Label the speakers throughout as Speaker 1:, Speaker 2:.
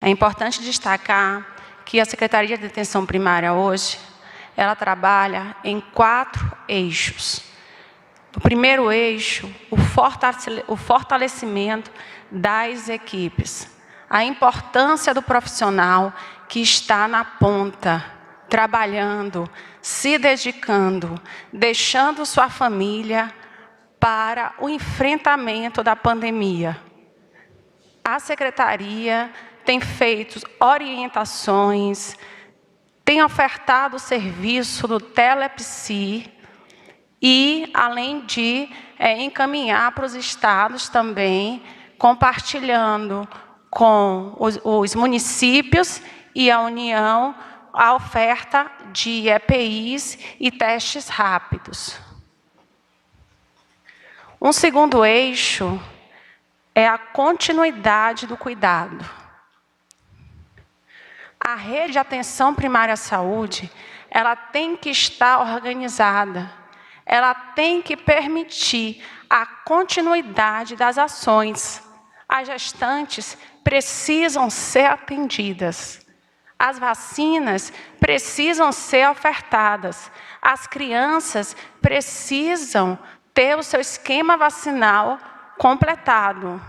Speaker 1: É importante destacar que a Secretaria de Atenção Primária hoje, ela trabalha em 4 eixos. O primeiro eixo, o fortalecimento das equipes. A importância do profissional que está na ponta, trabalhando, se dedicando, deixando sua família para o enfrentamento da pandemia. A Secretaria tem feito orientações, tem ofertado o serviço do Telepsi e, além de encaminhar para os estados também, compartilhando com os municípios e a União a oferta de EPIs e testes rápidos. Um segundo eixo é a continuidade do cuidado. A rede de atenção primária à saúde, ela tem que estar organizada, ela tem que permitir a continuidade das ações. As gestantes precisam ser atendidas, as vacinas precisam ser ofertadas, as crianças precisam ter o seu esquema vacinal completado.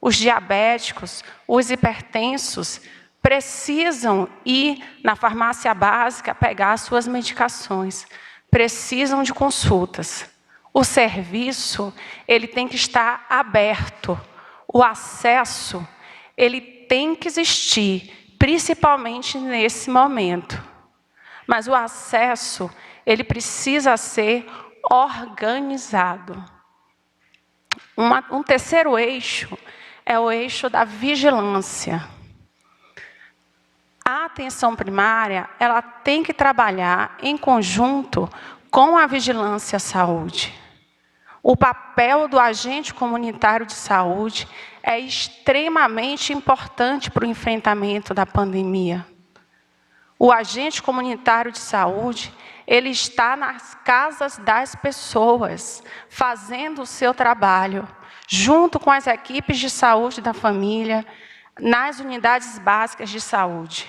Speaker 1: Os diabéticos, os hipertensos, precisam ir na farmácia básica pegar as suas medicações, precisam de consultas. O serviço, ele tem que estar aberto, o acesso, ele tem que existir, principalmente nesse momento. Mas o acesso, ele precisa ser organizado. Um terceiro eixo é o eixo da vigilância. A atenção primária, ela tem que trabalhar em conjunto com a vigilância à saúde. O papel do agente comunitário de saúde é extremamente importante para o enfrentamento da pandemia. O agente comunitário de saúde, ele está nas casas das pessoas, fazendo o seu trabalho, junto com as equipes de saúde da família, nas unidades básicas de saúde.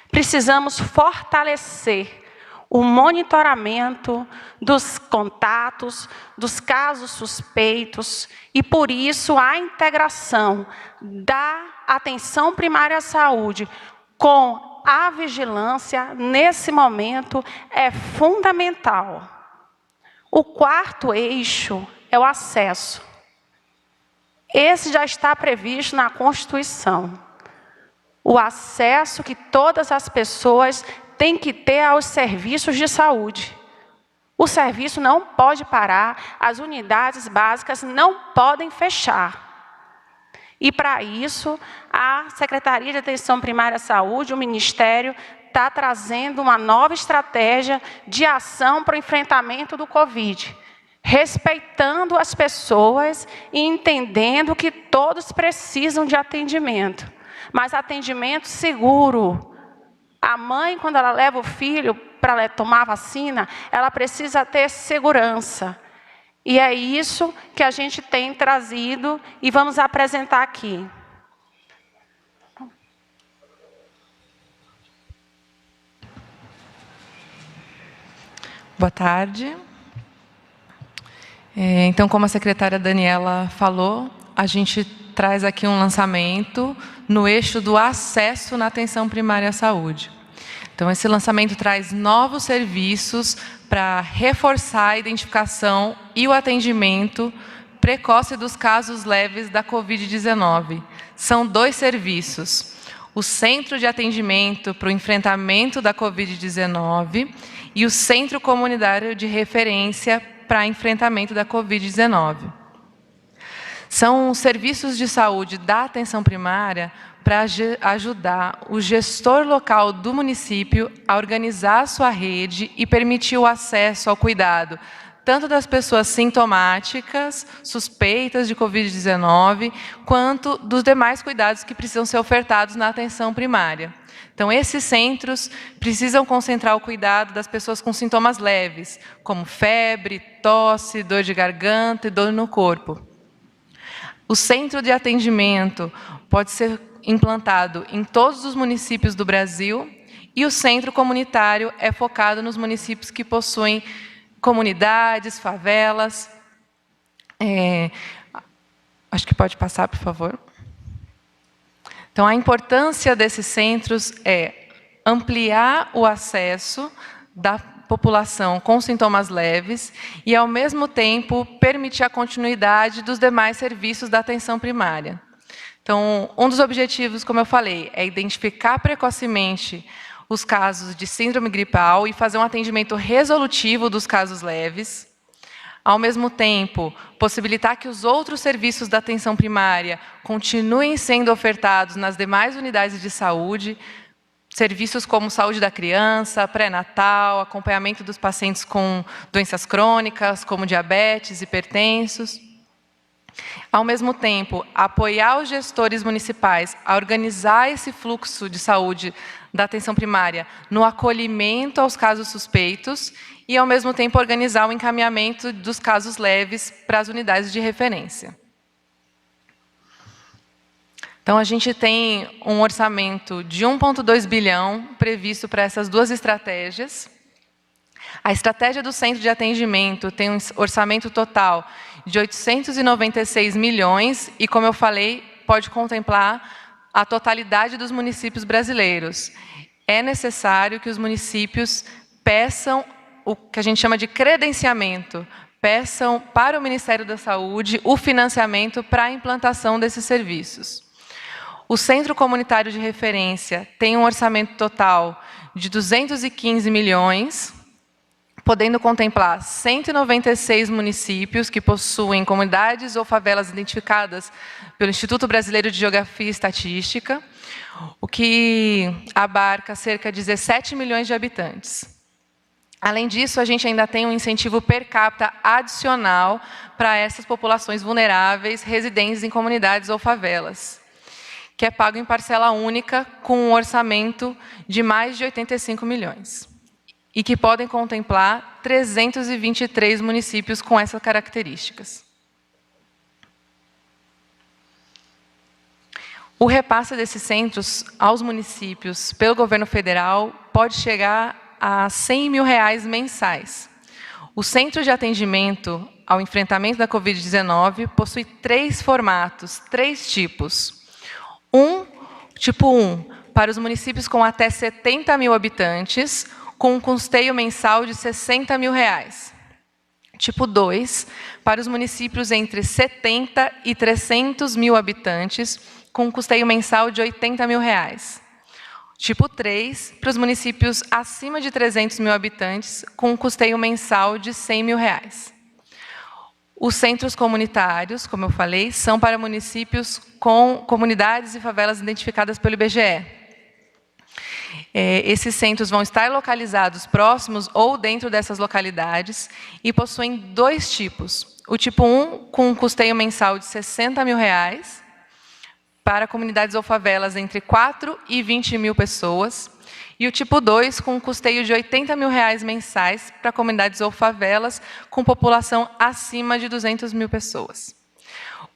Speaker 1: Precisamos fortalecer o monitoramento dos contatos, dos casos suspeitos, e, por isso, a integração da atenção primária à saúde com a vigilância, nesse momento, é fundamental. O quarto eixo é o acesso. Esse já está previsto na Constituição. O acesso que todas as pessoas têm que ter aos serviços de saúde. O serviço não pode parar, as unidades básicas não podem fechar. E, para isso, a Secretaria de Atenção Primária à Saúde, o Ministério, está trazendo uma nova estratégia de ação para o enfrentamento do Covid, respeitando as pessoas e entendendo que todos precisam de atendimento, mas atendimento seguro. A mãe, quando ela leva o filho para tomar vacina, ela precisa ter segurança. E é isso que a gente tem trazido e vamos apresentar aqui.
Speaker 2: Boa tarde. Então, como a secretária Daniela falou, a gente traz aqui um lançamento no eixo do acesso na atenção primária à saúde. Então, esse lançamento traz novos serviços para reforçar a identificação e o atendimento precoce dos casos leves da Covid-19. São 2 serviços: o Centro de Atendimento para o Enfrentamento da Covid-19 e o Centro Comunitário de Referência para enfrentamento da Covid-19. São serviços de saúde da atenção primária para ajudar o gestor local do município a organizar a sua rede e permitir o acesso ao cuidado, tanto das pessoas sintomáticas, suspeitas de Covid-19, quanto dos demais cuidados que precisam ser ofertados na atenção primária. Então, esses centros precisam concentrar o cuidado das pessoas com sintomas leves, como febre, tosse, dor de garganta e dor no corpo. O centro de atendimento pode ser implantado em todos os municípios do Brasil e o centro comunitário é focado nos municípios que possuem comunidades, favelas. Acho que pode passar, por favor. Então, a importância desses centros é ampliar o acesso da população com sintomas leves e, ao mesmo tempo, permitir a continuidade dos demais serviços da atenção primária. Então, um dos objetivos, como eu falei, é identificar precocemente os casos de síndrome gripal e fazer um atendimento resolutivo dos casos leves. Ao mesmo tempo, possibilitar que os outros serviços da atenção primária continuem sendo ofertados nas demais unidades de saúde, serviços como saúde da criança, pré-natal, acompanhamento dos pacientes com doenças crônicas, como diabetes, hipertensos. Ao mesmo tempo, apoiar os gestores municipais a organizar esse fluxo de saúde da atenção primária no acolhimento aos casos suspeitos e, ao mesmo tempo, organizar o encaminhamento dos casos leves para as unidades de referência. Então, a gente tem um orçamento de 1,2 bilhão previsto para essas duas estratégias. A estratégia do centro de atendimento tem um orçamento total de 896 milhões e, como eu falei, pode contemplar a totalidade dos municípios brasileiros. É necessário que os municípios peçam o que a gente chama de credenciamento, peçam para o Ministério da Saúde o financiamento para a implantação desses serviços. O Centro Comunitário de Referência tem um orçamento total de 215 milhões, podendo contemplar 196 municípios que possuem comunidades ou favelas identificadas pelo Instituto Brasileiro de Geografia e Estatística, o que abarca cerca de 17 milhões de habitantes. Além disso, a gente ainda tem um incentivo per capita adicional para essas populações vulneráveis residentes em comunidades ou favelas, que é pago em parcela única com um orçamento de mais de 85 milhões. E que podem contemplar 323 municípios com essas características. O repasse desses centros aos municípios pelo governo federal pode chegar a R$100 mil mensais. O centro de atendimento ao enfrentamento da Covid-19 possui 3 formatos, 3 tipos. Tipo 1, para os municípios com até 70 mil habitantes, com um custeio mensal de R$60 mil. Tipo 2, para os municípios entre 70 e 300 mil habitantes, com um custeio mensal de R$80 mil. Tipo 3, para os municípios acima de 300 mil habitantes, com um custeio mensal de R$100 mil. Os centros comunitários, como eu falei, são para municípios com comunidades e favelas identificadas pelo IBGE. Esses centros vão estar localizados próximos ou dentro dessas localidades e possuem 2 tipos. O tipo 1, com um custeio mensal de R$60 mil, para comunidades ou favelas entre 4 e 20 mil pessoas. E o tipo 2, com um custeio de R$80 mil mensais, para comunidades ou favelas com população acima de 200 mil pessoas.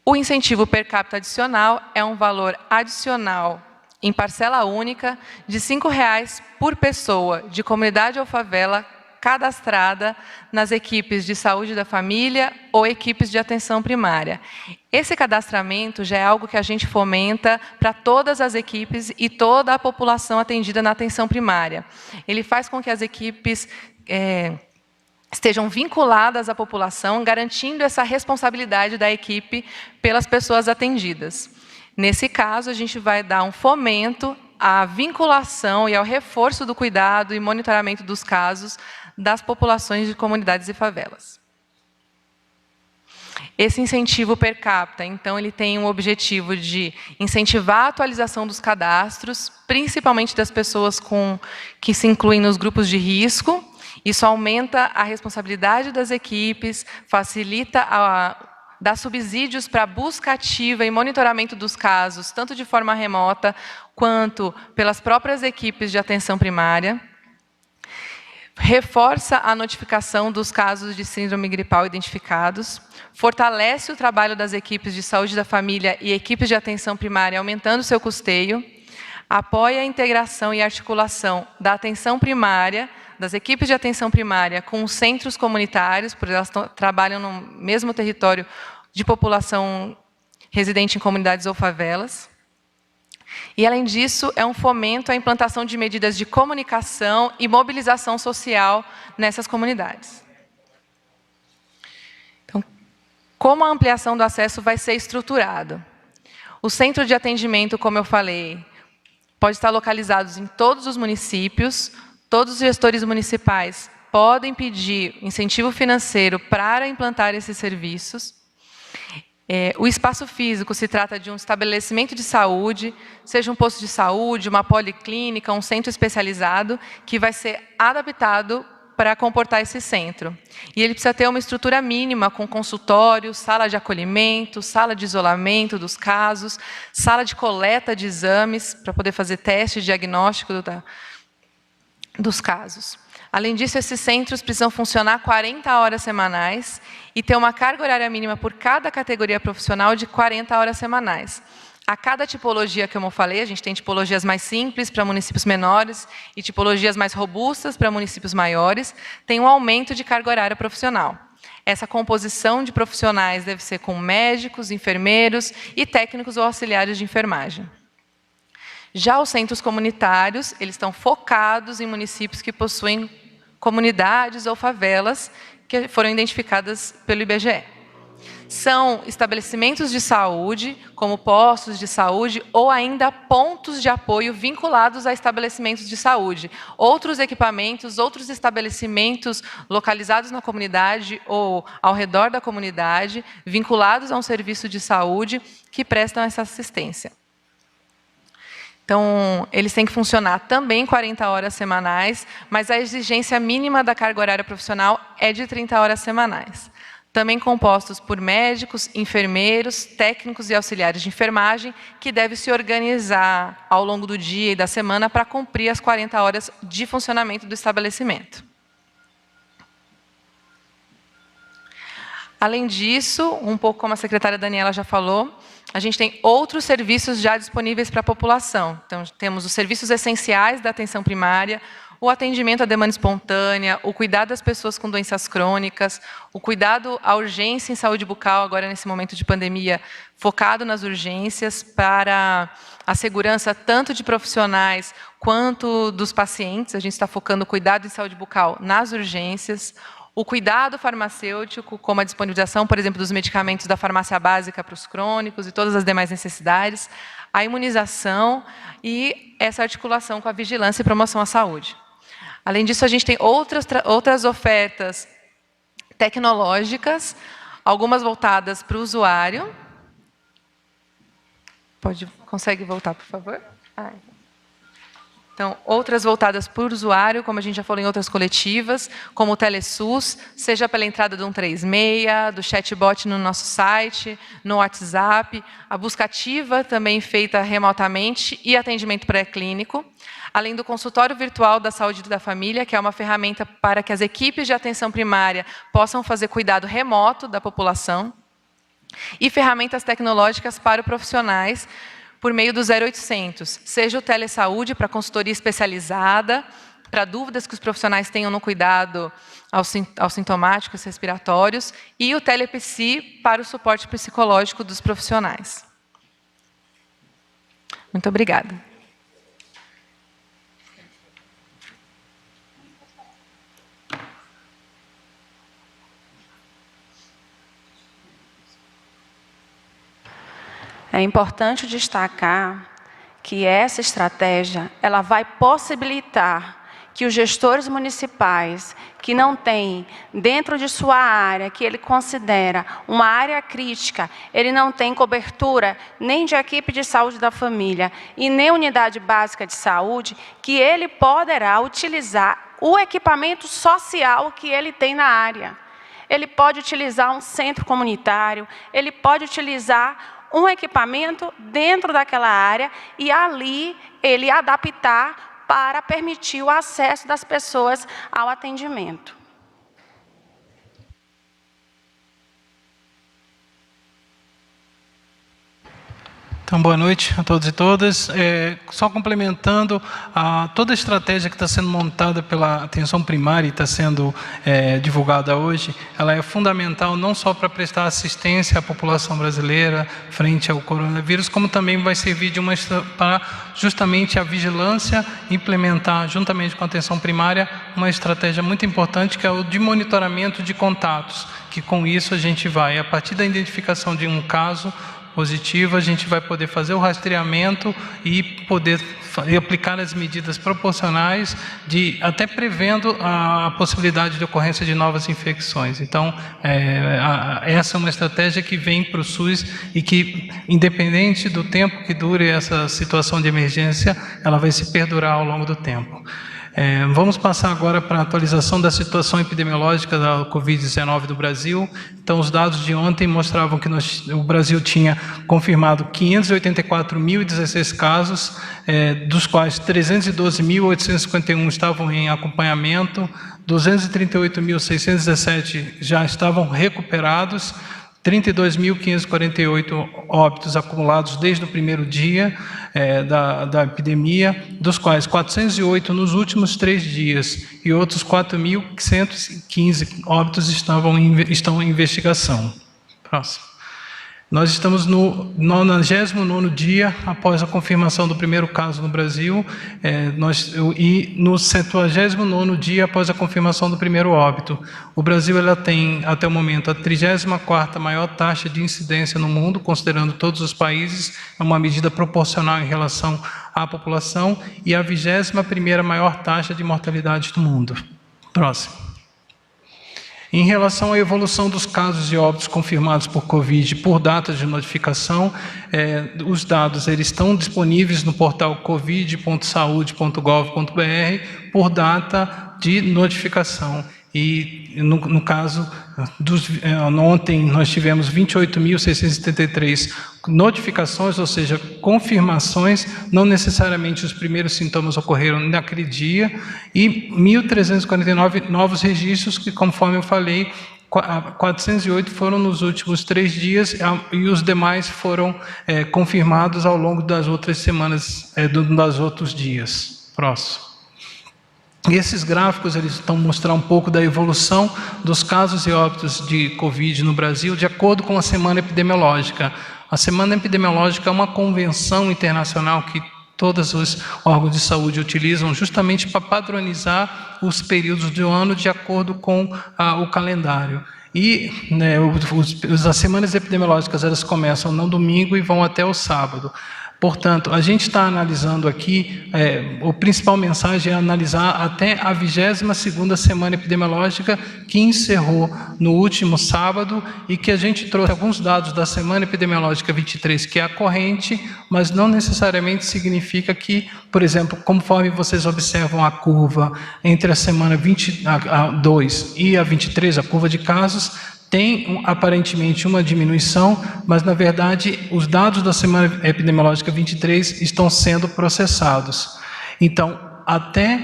Speaker 2: O incentivo per capita adicional é um valor adicional em parcela única de R$5 por pessoa de comunidade ou favela cadastrada nas equipes de saúde da família ou equipes de atenção primária. Esse cadastramento já é algo que a gente fomenta para todas as equipes e toda a população atendida na atenção primária. Ele faz com que as equipes estejam vinculadas à população, garantindo essa responsabilidade da equipe pelas pessoas atendidas. Nesse caso, a gente vai dar um fomento à vinculação e ao reforço do cuidado e monitoramento dos casos das populações de comunidades e favelas. Esse incentivo per capita, então, ele tem um objetivo de incentivar a atualização dos cadastros, principalmente das pessoas que se incluem nos grupos de risco. Isso aumenta a responsabilidade das equipes, facilita dá subsídios para a busca ativa e monitoramento dos casos, tanto de forma remota, quanto pelas próprias equipes de atenção primária. reforça a notificação dos casos de síndrome gripal identificados, fortalece o trabalho das equipes de saúde da família e equipes de atenção primária, aumentando seu custeio, apoia a integração e articulação da atenção primária, das equipes de atenção primária com os centros comunitários, porque elas trabalham no mesmo território de população residente em comunidades ou favelas. E, além disso, é um fomento à implantação de medidas de comunicação e mobilização social nessas comunidades. Então, como a ampliação do acesso vai ser estruturado? O centro de atendimento, como eu falei, pode estar localizado em todos os municípios, todos os gestores municipais podem pedir incentivo financeiro para implantar esses serviços. O espaço físico se trata de um estabelecimento de saúde, seja um posto de saúde, uma policlínica, um centro especializado, que vai ser adaptado para comportar esse centro. E ele precisa ter uma estrutura mínima, com consultório, sala de acolhimento, sala de isolamento dos casos, sala de coleta de exames, para poder fazer teste diagnóstico dos casos. Além disso, esses centros precisam funcionar 40 horas semanais e ter uma carga horária mínima por cada categoria profissional de 40 horas semanais. A cada tipologia, como eu falei, a gente tem tipologias mais simples para municípios menores e tipologias mais robustas para municípios maiores, tem um aumento de carga horária profissional. Essa composição de profissionais deve ser com médicos, enfermeiros e técnicos ou auxiliares de enfermagem. Já os centros comunitários, eles estão focados em municípios que possuem comunidades ou favelas que foram identificadas pelo IBGE. São estabelecimentos de saúde, como postos de saúde, ou ainda pontos de apoio vinculados a estabelecimentos de saúde. Outros equipamentos, outros estabelecimentos localizados na comunidade ou ao redor da comunidade, vinculados a um serviço de saúde que prestam essa assistência. Então, eles têm que funcionar também 40 horas semanais, mas a exigência mínima da carga horária profissional é de 30 horas semanais. Também compostos por médicos, enfermeiros, técnicos e auxiliares de enfermagem, que devem se organizar ao longo do dia e da semana para cumprir as 40 horas de funcionamento do estabelecimento. Além disso, um pouco como a secretária Daniela já falou, a gente tem outros serviços já disponíveis para a população. Então, temos os serviços essenciais da atenção primária, o atendimento à demanda espontânea, o cuidado das pessoas com doenças crônicas, o cuidado à urgência em saúde bucal, agora nesse momento de pandemia, focado nas urgências, para a segurança tanto de profissionais quanto dos pacientes. A gente está focando o cuidado em saúde bucal nas urgências, o cuidado farmacêutico, como a disponibilização, por exemplo, dos medicamentos da farmácia básica para os crônicos e todas as demais necessidades, a imunização e essa articulação com a vigilância e promoção à saúde. Além disso, a gente tem outras ofertas tecnológicas, algumas voltadas para o usuário. Consegue voltar, por favor? Então, outras voltadas para o usuário, como a gente já falou em outras coletivas, como o TeleSUS, seja pela entrada do 136, do chatbot no nosso site, no WhatsApp, a busca ativa também feita remotamente e atendimento pré-clínico, além do consultório virtual da saúde da família, que é uma ferramenta para que as equipes de atenção primária possam fazer cuidado remoto da população, e ferramentas tecnológicas para profissionais, por meio do 0800, seja o telesaúde para consultoria especializada, para dúvidas que os profissionais tenham no cuidado aos sintomáticos respiratórios, e o telepsi para o suporte psicológico dos profissionais. Muito obrigada.
Speaker 1: É importante destacar que essa estratégia ela vai possibilitar que os gestores municipais que não têm dentro de sua área, que ele considera uma área crítica, ele não tem cobertura nem de equipe de saúde da família e nem unidade básica de saúde, que ele poderá utilizar o equipamento social que ele tem na área. Ele pode utilizar um centro comunitário, ele pode utilizar um equipamento dentro daquela área e ali ele adaptar para permitir o acesso das pessoas ao atendimento.
Speaker 3: Então, boa noite a todos e todas. Só complementando, toda a estratégia que está sendo montada pela atenção primária e está sendo divulgada hoje, ela é fundamental não só para prestar assistência à população brasileira frente ao coronavírus, como também vai servir para justamente a vigilância implementar, juntamente com a atenção primária, uma estratégia muito importante, que é o de monitoramento de contatos, que com isso a gente vai, a partir da identificação de um caso positivo, a gente vai poder fazer o rastreamento e poder aplicar as medidas proporcionais, até prevendo a possibilidade de ocorrência de novas infecções. Então, essa é uma estratégia que vem para o SUS e que, independente do tempo que dure essa situação de emergência, ela vai se perdurar ao longo do tempo. Vamos passar agora para a atualização da situação epidemiológica da Covid-19 do Brasil. Então, os dados de ontem mostravam que o Brasil tinha confirmado 584.016 casos, dos quais 312.851 estavam em acompanhamento, 238.617 já estavam recuperados, 32.548 óbitos acumulados desde o primeiro dia da epidemia, dos quais 408 nos últimos 3 dias e outros 4.115 óbitos estão em investigação. Próximo. Nós estamos no 99º dia após a confirmação do primeiro caso no Brasil, e no 79º dia após a confirmação do primeiro óbito. O Brasil tem, até o momento, a 34ª maior taxa de incidência no mundo, considerando todos os países, é uma medida proporcional em relação à população, e a 21ª maior taxa de mortalidade do mundo. Próximo. Em relação à evolução dos casos de óbitos confirmados por Covid por data de notificação, os dados eles estão disponíveis no portal covid.saude.gov.br por data de notificação. E, no caso, ontem nós tivemos 28.673 notificações, ou seja, confirmações, não necessariamente os primeiros sintomas ocorreram naquele dia, e 1.349 novos registros, que, conforme eu falei, 408 foram nos últimos 3 dias, e os demais foram confirmados ao longo das outras semanas, dos outros dias. Próximo. E esses gráficos eles estão mostrando um pouco da evolução dos casos e óbitos de Covid no Brasil, de acordo com a semana epidemiológica. A semana epidemiológica é uma convenção internacional que todos os órgãos de saúde utilizam justamente para padronizar os períodos do ano de acordo com o calendário. E as semanas epidemiológicas elas começam no domingo e vão até o sábado. Portanto, a gente está analisando aqui, a principal mensagem é analisar até a 22ª semana epidemiológica, que encerrou no último sábado, e que a gente trouxe alguns dados da semana epidemiológica 23, que é a corrente, mas não necessariamente significa que, por exemplo, conforme vocês observam a curva entre a semana 22 e a 23, a curva de casos, tem aparentemente uma diminuição, mas na verdade os dados da semana epidemiológica 23 estão sendo processados. Então, até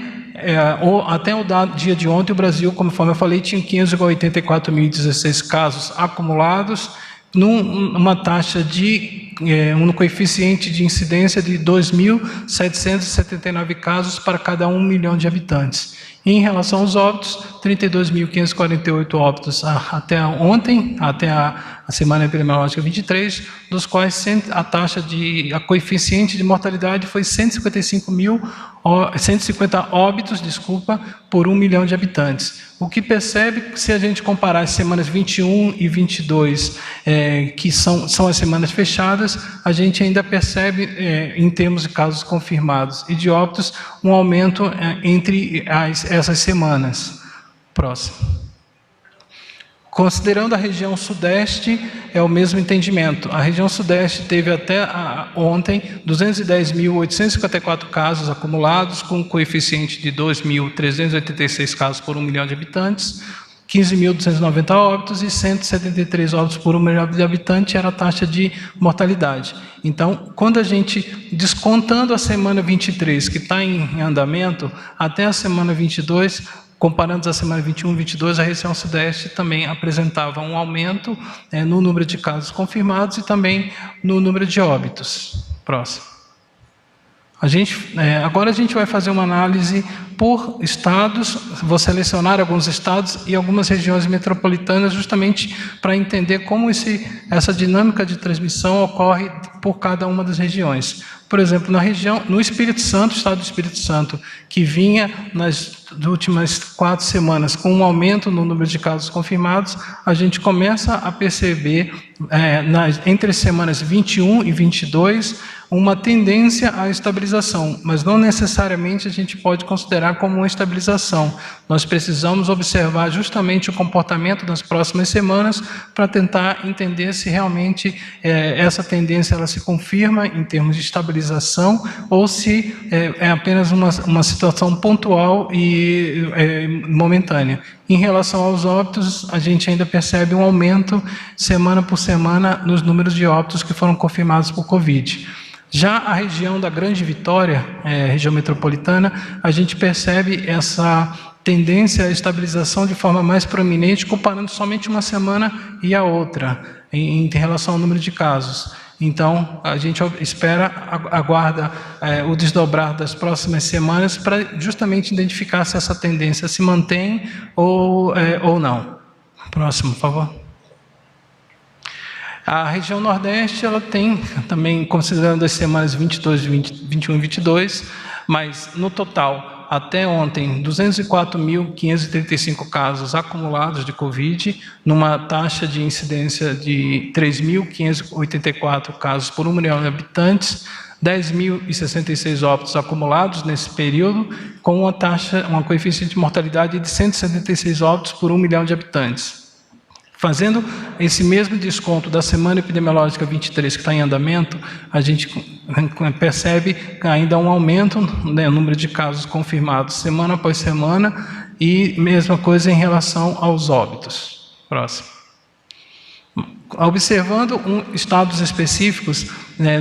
Speaker 3: o dia de ontem, o Brasil, conforme eu falei, tinha 584.016 casos acumulados, numa taxa de um coeficiente de incidência de 2.779 casos para cada 1 milhão de habitantes. E em relação aos óbitos, 32.548 óbitos até ontem, até a semana epidemiológica 23, dos quais a coeficiente de mortalidade foi 150 óbitos, por 1 milhão de habitantes. O que percebe, se a gente comparar as semanas 21 e 22, que são as semanas fechadas, a gente ainda percebe, em termos de casos confirmados e de óbitos, um aumento entre essas semanas. Próximo. Considerando a região sudeste, é o mesmo entendimento. A região sudeste teve até ontem 210.854 casos acumulados, com um coeficiente de 2.386 casos por 1 milhão de habitantes, 15.290 óbitos e 173 óbitos por 1 milhão de habitantes era a taxa de mortalidade. Então, quando a gente, descontando a semana 23, que está em andamento, até a semana 22, comparando a semana 21 e 22, a região sudeste também apresentava um aumento no número de casos confirmados e também no número de óbitos. Próximo. Agora a gente vai fazer uma análise por estados, vou selecionar alguns estados e algumas regiões metropolitanas justamente para entender como essa dinâmica de transmissão ocorre por cada uma das regiões. Por exemplo, no Espírito Santo, estado do Espírito Santo, que vinha nas últimas 4 semanas com um aumento no número de casos confirmados, a gente começa a perceber, entre as semanas 21 e 22, uma tendência à estabilização, mas não necessariamente a gente pode considerar como uma estabilização. Nós precisamos observar justamente o comportamento das próximas semanas para tentar entender se realmente essa tendência ela se confirma em termos de estabilização ou se é apenas uma situação pontual e momentânea. Em relação aos óbitos, a gente ainda percebe um aumento semana por semana nos números de óbitos que foram confirmados por Covid. Já a região da Grande Vitória, região metropolitana, a gente percebe essa tendência à estabilização de forma mais proeminente, comparando somente uma semana e a outra, em relação ao número de casos. Então, a gente aguarda o desdobrar das próximas semanas para justamente identificar se essa tendência se mantém ou não. Próximo, por favor. A região Nordeste, ela tem também, considerando as semanas 22, 21 e 22, mas no total, até ontem, 204.535 casos acumulados de Covid, numa taxa de incidência de 3.584 casos por 1 milhão de habitantes, 10.066 óbitos acumulados nesse período, com uma coeficiente de mortalidade de 176 óbitos por 1 milhão de habitantes. Fazendo esse mesmo desconto da semana epidemiológica 23, que está em andamento, a gente percebe ainda um aumento no número de casos confirmados semana após semana e mesma coisa em relação aos óbitos. Próximo. Observando estados específicos,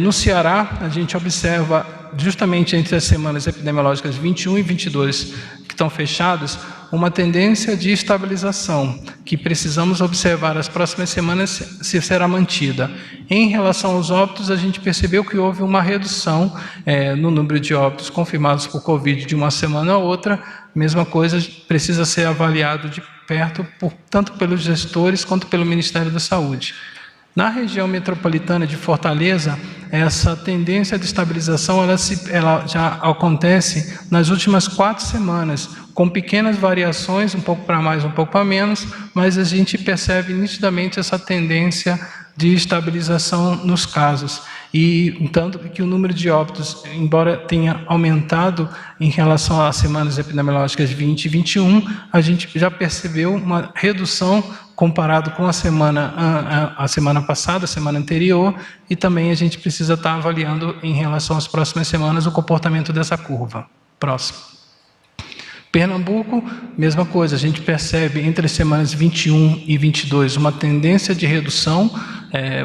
Speaker 3: no Ceará, a gente observa justamente entre as semanas epidemiológicas 21 e 22, que estão fechadas, uma tendência de estabilização, que precisamos observar as próximas semanas se será mantida. Em relação aos óbitos, a gente percebeu que houve uma redução no número de óbitos confirmados por Covid de uma semana a outra. Mesma coisa precisa ser avaliado de perto, tanto pelos gestores quanto pelo Ministério da Saúde. Na região metropolitana de Fortaleza, essa tendência de estabilização ela já acontece nas últimas 4 semanas, com pequenas variações, um pouco para mais, um pouco para menos, mas a gente percebe nitidamente essa tendência de estabilização nos casos. E tanto que o número de óbitos, embora tenha aumentado em relação às semanas epidemiológicas 20 e 21, a gente já percebeu uma redução comparado com a semana passada, a semana anterior, e também a gente precisa estar avaliando em relação às próximas semanas o comportamento dessa curva. Próximo. Pernambuco, mesma coisa, a gente percebe entre as semanas 21 e 22 uma tendência de redução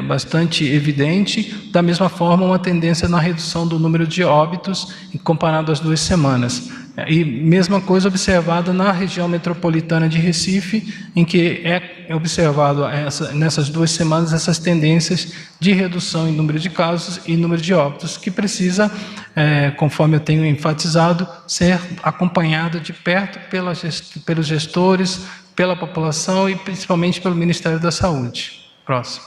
Speaker 3: bastante evidente, da mesma forma uma tendência na redução do número de óbitos comparado às 2 semanas. E mesma coisa observada na região metropolitana de Recife, em que é observado nessas 2 semanas essas tendências de redução em número de casos e número de óbitos, que precisa, conforme eu tenho enfatizado, ser acompanhado de perto pelos gestores, pela população e principalmente pelo Ministério da Saúde. Próximo.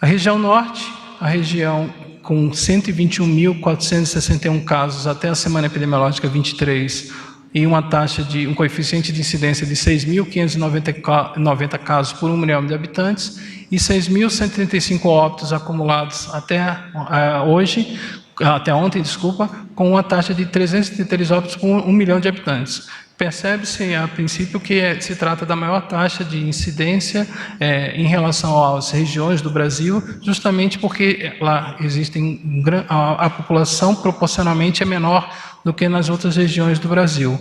Speaker 3: A região norte, a região com 121.461 casos até a semana epidemiológica 23 e uma taxa de um coeficiente de incidência de 6.590 casos por 1 milhão de habitantes e 6.135 óbitos acumulados até ontem, com uma taxa de 303 óbitos por 1 milhão de habitantes. Percebe-se, a princípio, que se trata da maior taxa de incidência em relação às regiões do Brasil, justamente porque lá a população proporcionalmente é menor do que nas outras regiões do Brasil.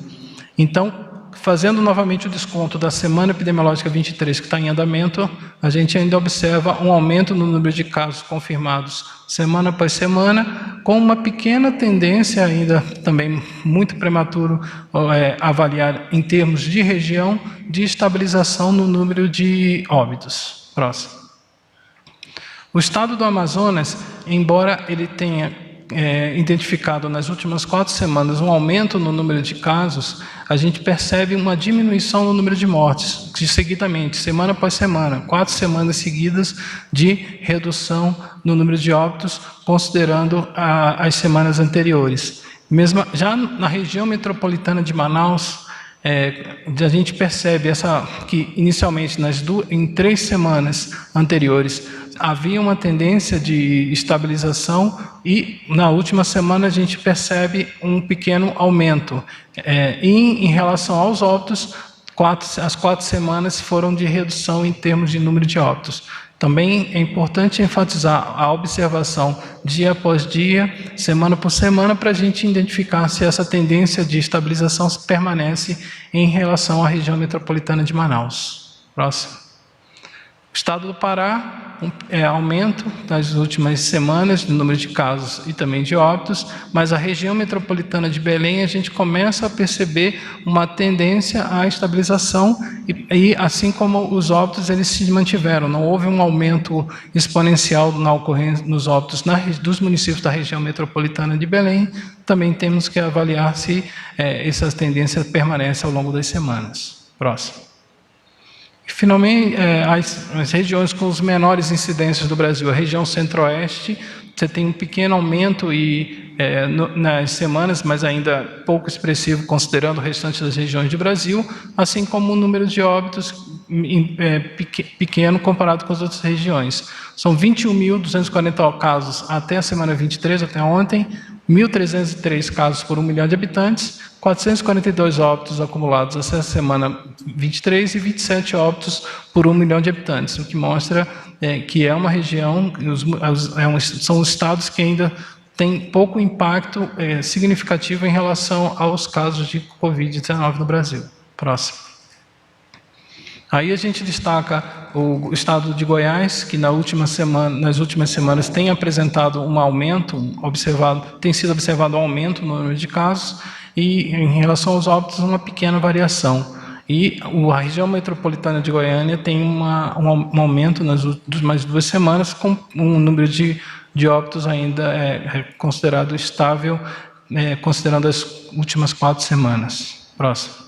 Speaker 3: Então, fazendo novamente o desconto da semana epidemiológica 23, que está em andamento, a gente ainda observa um aumento no número de casos confirmados semana após semana, com uma pequena tendência, ainda também muito prematuro avaliar em termos de região, de estabilização no número de óbitos. Próximo. O estado do Amazonas, embora ele tenha identificado nas últimas 4 semanas um aumento no número de casos, a gente percebe uma diminuição no número de mortes, seguidamente, semana após semana, 4 semanas seguidas de redução no número de óbitos, considerando as semanas anteriores. Mesmo já na região metropolitana de Manaus, a gente percebe que inicialmente em 3 semanas anteriores havia uma tendência de estabilização e na última semana a gente percebe um pequeno aumento. Em relação aos óbitos, as 4 semanas foram de redução em termos de número de óbitos. Também é importante enfatizar a observação dia após dia, semana por semana, para a gente identificar se essa tendência de estabilização permanece em relação à região metropolitana de Manaus. Próximo. O estado do Pará, aumento nas últimas semanas do número de casos e também de óbitos, mas a região metropolitana de Belém a gente começa a perceber uma tendência à estabilização e assim como os óbitos eles se mantiveram, não houve um aumento exponencial na ocorrência nos óbitos dos municípios da região metropolitana de Belém. Também temos que avaliar se essas tendências permanecem ao longo das semanas. Próximo. Finalmente, as regiões com os menores incidências do Brasil, a região centro-oeste, você tem um pequeno aumento nas semanas, mas ainda pouco expressivo considerando o restante das regiões do Brasil, assim como o número de óbitos pequeno comparado com as outras regiões. São 21.240 casos até a semana 23, até ontem, 1.303 casos por 1 milhão de habitantes, 442 óbitos acumulados até a semana 23 e 27 óbitos por 1 milhão de habitantes, o que mostra que é uma região, são os estados que ainda têm pouco impacto significativo em relação aos casos de Covid-19 no Brasil. Próximo. Aí a gente destaca o estado de Goiás, que nas últimas semanas tem apresentado um aumento, tem sido observado um aumento no número de casos, e em relação aos óbitos, uma pequena variação. E a região metropolitana de Goiânia tem um aumento nas últimas 2 semanas, com um número de óbitos ainda considerado estável, considerando as últimas 4 semanas. Próximo.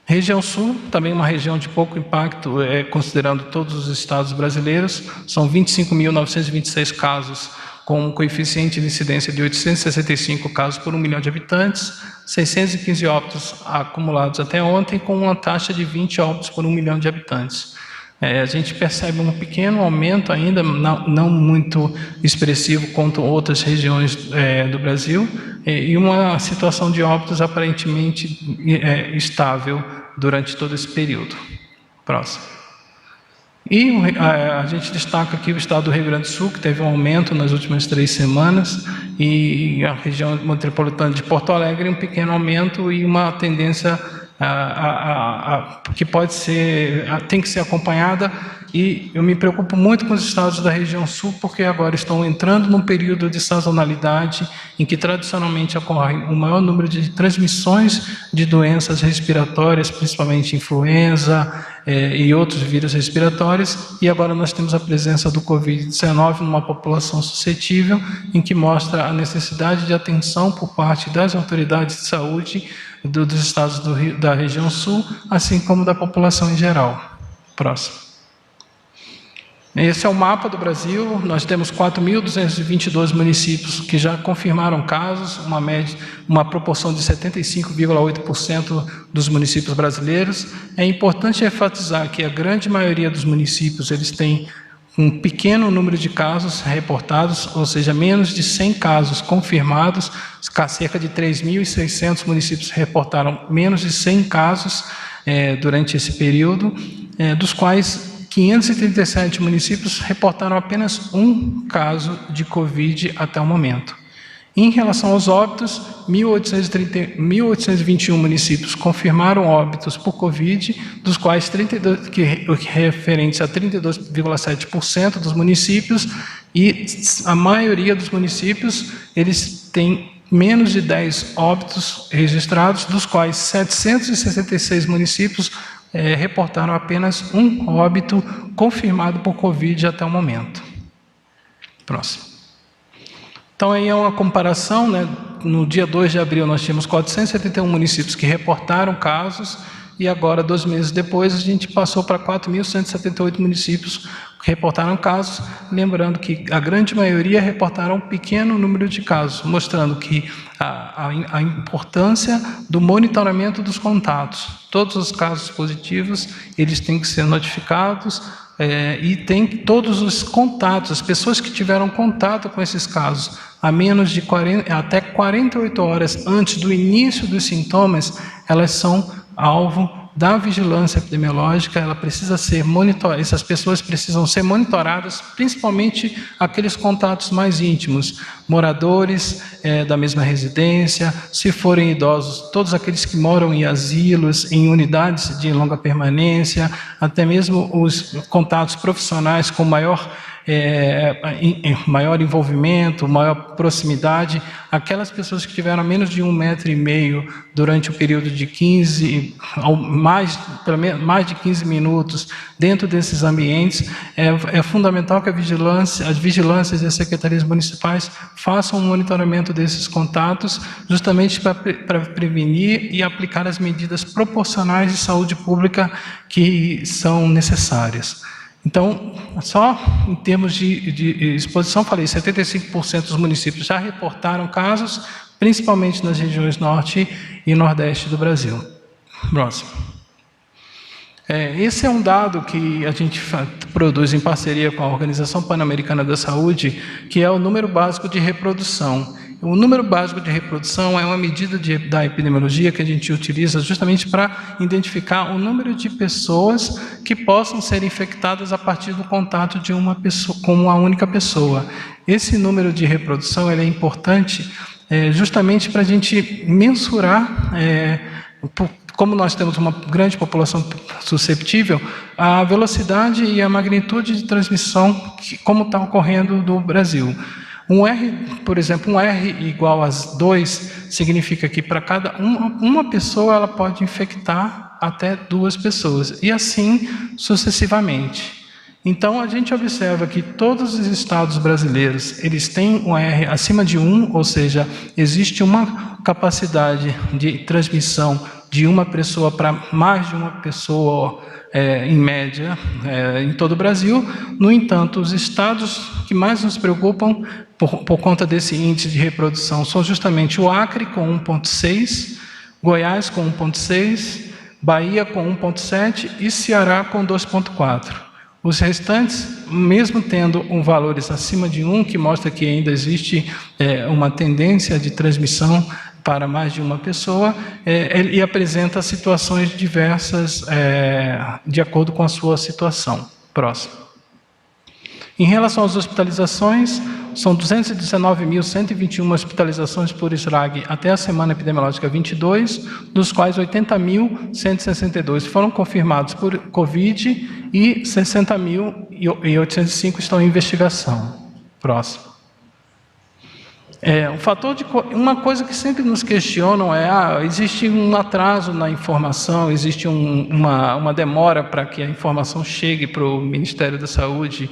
Speaker 3: Região Sul, também uma região de pouco impacto, considerando todos os estados brasileiros, são 25.926 casos, com um coeficiente de incidência de 865 casos por 1 milhão de habitantes, 615 óbitos acumulados até ontem, com uma taxa de 20 óbitos por 1 milhão de habitantes. A gente percebe um pequeno aumento ainda, não muito expressivo quanto outras regiões do Brasil, e uma situação de óbitos aparentemente estável durante todo esse período. Próximo. E a gente destaca aqui o estado do Rio Grande do Sul, que teve um aumento nas últimas 3 semanas, e a região metropolitana de Porto Alegre, um pequeno aumento e uma tendência que tem que ser acompanhada, e eu me preocupo muito com os estados da região sul, porque agora estão entrando num período de sazonalidade, em que tradicionalmente ocorre um maior número de transmissões de doenças respiratórias, principalmente influenza e outros vírus respiratórios, e agora nós temos a presença do Covid-19 numa população suscetível, em que mostra a necessidade de atenção por parte das autoridades de saúde dos estados da região sul, assim como da população em geral. Próximo. Esse é o mapa do Brasil. Nós temos 4.222 municípios que já confirmaram casos, uma proporção de 75,8% dos municípios brasileiros. É importante enfatizar que a grande maioria dos municípios eles têm um pequeno número de casos reportados, ou seja, menos de 100 casos confirmados. Cerca de 3.600 municípios reportaram menos de 100 casos durante esse período, dos quais 537 municípios reportaram apenas um caso de Covid até o momento. Em relação aos óbitos, 1.821 municípios confirmaram óbitos por Covid, dos quais 32, referentes a 32,7% dos municípios, e a maioria dos municípios, eles têm menos de 10 óbitos registrados, dos quais 766 municípios reportaram apenas um óbito confirmado por Covid até o momento. Próximo. Então, aí é uma comparação, né? No dia 2 de abril, nós tínhamos 471 municípios que reportaram casos, e agora, 2 meses depois, a gente passou para 4.178 municípios que reportaram casos, lembrando que a grande maioria reportaram um pequeno número de casos, mostrando que a importância do monitoramento dos contatos. Todos os casos positivos, eles têm que ser notificados, e tem todos os contatos, as pessoas que tiveram contato com esses casos a menos de até 48 horas antes do início dos sintomas, elas são alvo da vigilância epidemiológica. Ela precisa ser monitorada, essas pessoas precisam ser monitoradas, principalmente aqueles contatos mais íntimos, moradores da mesma residência, se forem idosos, todos aqueles que moram em asilos, em unidades de longa permanência, até mesmo os contatos profissionais com maior envolvimento, maior proximidade, aquelas pessoas que tiveram menos de 1,5 metro durante o período de 15, pelo menos mais de 15 minutos dentro desses ambientes, é fundamental que as vigilâncias e as secretarias municipais façam um monitoramento desses contatos, justamente para prevenir e aplicar as medidas proporcionais de saúde pública que são necessárias. Então, só em termos de exposição, falei, 75% dos municípios já reportaram casos, principalmente nas regiões norte e nordeste do Brasil. Próximo. Esse é um dado que a gente produz em parceria com a Organização Pan-Americana da Saúde, que é o número básico de reprodução. O número básico de reprodução é uma medida da epidemiologia que a gente utiliza justamente para identificar o número de pessoas que possam ser infectadas a partir do contato de uma pessoa com uma única pessoa. Esse número de reprodução ele é importante justamente para a gente mensurar, como nós temos uma grande população susceptível, a velocidade e a magnitude de transmissão como está ocorrendo no Brasil. Por exemplo, um R igual a 2 significa que para cada uma pessoa ela pode infectar até 2 pessoas, e assim sucessivamente. Então, a gente observa que todos os estados brasileiros, eles têm um R acima de 1, ou seja, existe uma capacidade de transmissão de uma pessoa para mais de uma pessoa, em média, em todo o Brasil. No entanto, os estados que mais nos preocupam por conta desse índice de reprodução são justamente o Acre, com 1,6, Goiás, com 1,6, Bahia, com 1,7 e Ceará, com 2,4. Os restantes, mesmo tendo valores acima de 1, que mostra que ainda existe uma tendência de transmissão para mais de uma pessoa, e apresenta situações diversas de acordo com a sua situação. Próximo. Em relação às hospitalizações, são 219.121 hospitalizações por SRAG até a semana epidemiológica 22, dos quais 80.162 foram confirmados por Covid e 60.805 estão em investigação. Próximo. Uma coisa que sempre nos questionam existe um atraso na informação, existe uma demora para que a informação chegue para o Ministério da Saúde.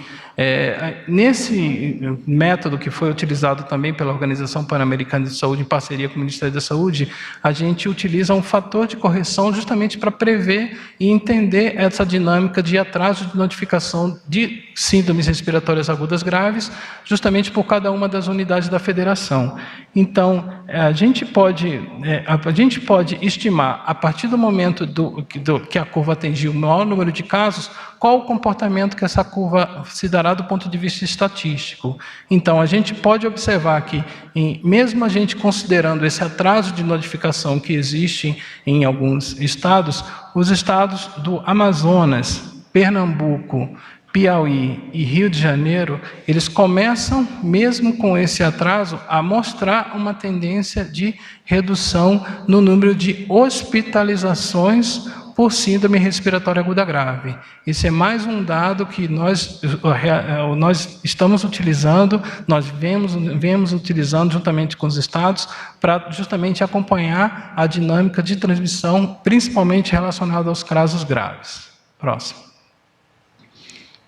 Speaker 3: Nesse método que foi utilizado também pela Organização Pan-Americana de Saúde, em parceria com o Ministério da Saúde, a gente utiliza um fator de correção justamente para prever e entender essa dinâmica de atraso de notificação de síndromes respiratórias agudas graves, justamente por cada uma das unidades da federação. Então, a gente pode estimar, a partir do momento que a curva atingiu o maior número de casos, qual o comportamento que essa curva se dará do ponto de vista estatístico. Então, a gente pode observar que, mesmo a gente considerando esse atraso de notificação que existe em alguns estados, os estados do Amazonas, Pernambuco, Piauí e Rio de Janeiro, eles começam, mesmo com esse atraso, a mostrar uma tendência de redução no número de hospitalizações por síndrome respiratória aguda grave. Esse é mais um dado que nós estamos utilizando, nós vemos utilizando juntamente com os estados, para justamente acompanhar a dinâmica de transmissão, principalmente relacionada aos casos graves. Próximo.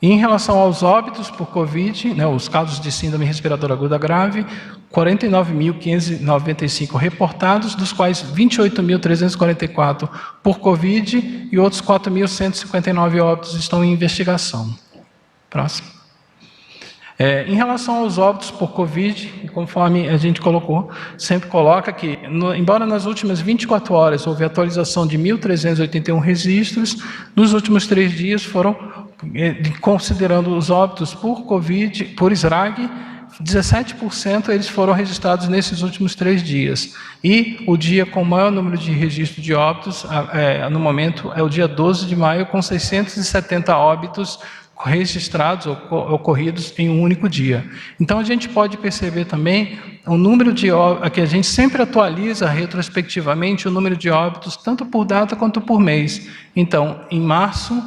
Speaker 3: Em relação aos óbitos por Covid, os casos de síndrome respiratória aguda grave, 49.595 reportados, dos quais 28.344 por Covid e outros 4.159 óbitos estão em investigação. Próximo. Em relação aos óbitos por Covid, conforme a gente colocou, sempre coloca que, embora nas últimas 24 horas houve atualização de 1.381 registros, nos últimos 3 dias foram, considerando os óbitos por Covid, por SRAG, 17% eles foram registrados nesses últimos 3 dias. E o dia com o maior número de registro de óbitos, no momento, é o dia 12 de maio, com 670 óbitos registrados, ocorridos em um único dia. Então, a gente pode perceber também o número de óbitos, que a gente sempre atualiza retrospectivamente o número de óbitos, tanto por data quanto por mês. Então, em março,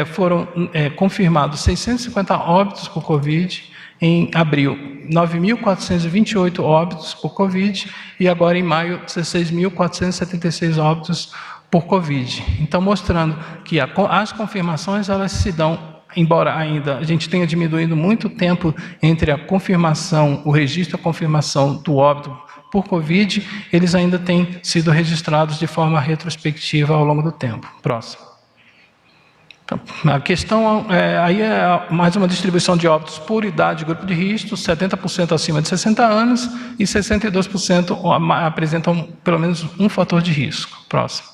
Speaker 3: foram confirmados 650 óbitos por Covid, em abril, 9.428 óbitos por Covid, e agora em maio, 16.476 óbitos por Covid. Então, mostrando que as confirmações, elas se dão, embora ainda a gente tenha diminuído muito tempo entre a confirmação, o registro e a confirmação do óbito por Covid, eles ainda têm sido registrados de forma retrospectiva ao longo do tempo. Próximo. Então, a questão aí é mais uma distribuição de óbitos por idade e grupo de risco, 70% acima de 60 anos e 62% apresentam pelo menos um fator de risco. Próximo.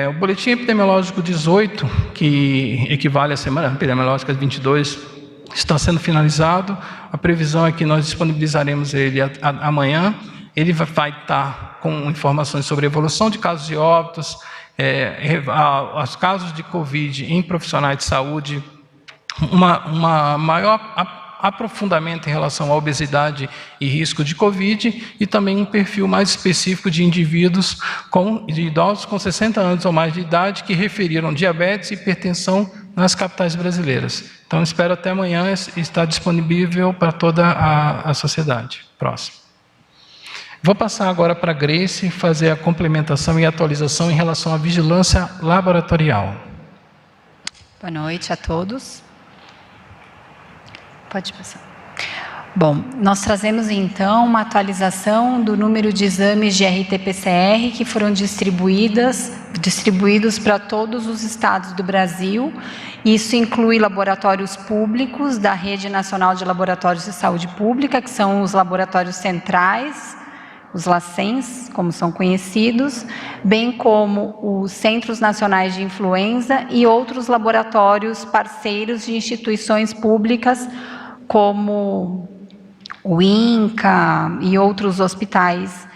Speaker 3: O boletim epidemiológico 18, que equivale à semana epidemiológica 22, está sendo finalizado. A previsão é que nós disponibilizaremos ele amanhã. Ele vai estar com informações sobre a evolução de casos de óbitos, os casos de Covid em profissionais de saúde, uma maior aprofundamento em relação à obesidade e risco de Covid, e também um perfil mais específico de indivíduos, de idosos com 60 anos ou mais de idade, que referiram diabetes e hipertensão nas capitais brasileiras. Então, espero até amanhã estar disponível para toda a sociedade. Próximo. Vou passar agora para a Grace fazer a complementação e atualização em relação à vigilância laboratorial.
Speaker 4: Boa noite a todos. Pode passar. Bom, nós trazemos então uma atualização do número de exames de RT-PCR que foram distribuídos para todos os estados do Brasil. Isso inclui laboratórios públicos da Rede Nacional de Laboratórios de Saúde Pública, que são os laboratórios centrais, os LACENS, como são conhecidos, bem como os Centros Nacionais de Influenza e outros laboratórios parceiros de instituições públicas, como o INCA e outros hospitais,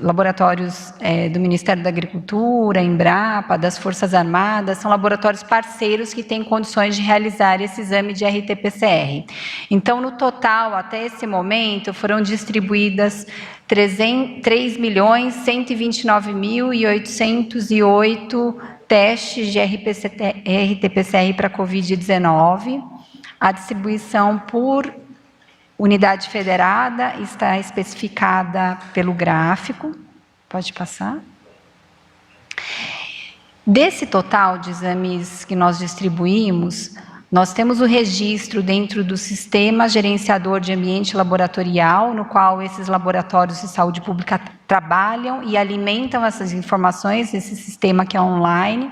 Speaker 4: laboratórios do Ministério da Agricultura, Embrapa, das Forças Armadas, são laboratórios parceiros que têm condições de realizar esse exame de RT-PCR. Então, no total, até esse momento, foram distribuídas 3.129.808 testes de RT-PCR para Covid-19. A distribuição por unidade federada está especificada pelo gráfico. Pode passar. Desse total de exames que nós distribuímos, nós temos o registro dentro do Sistema Gerenciador de Ambiente Laboratorial, no qual esses laboratórios de saúde pública trabalham e alimentam essas informações, esse sistema que é online.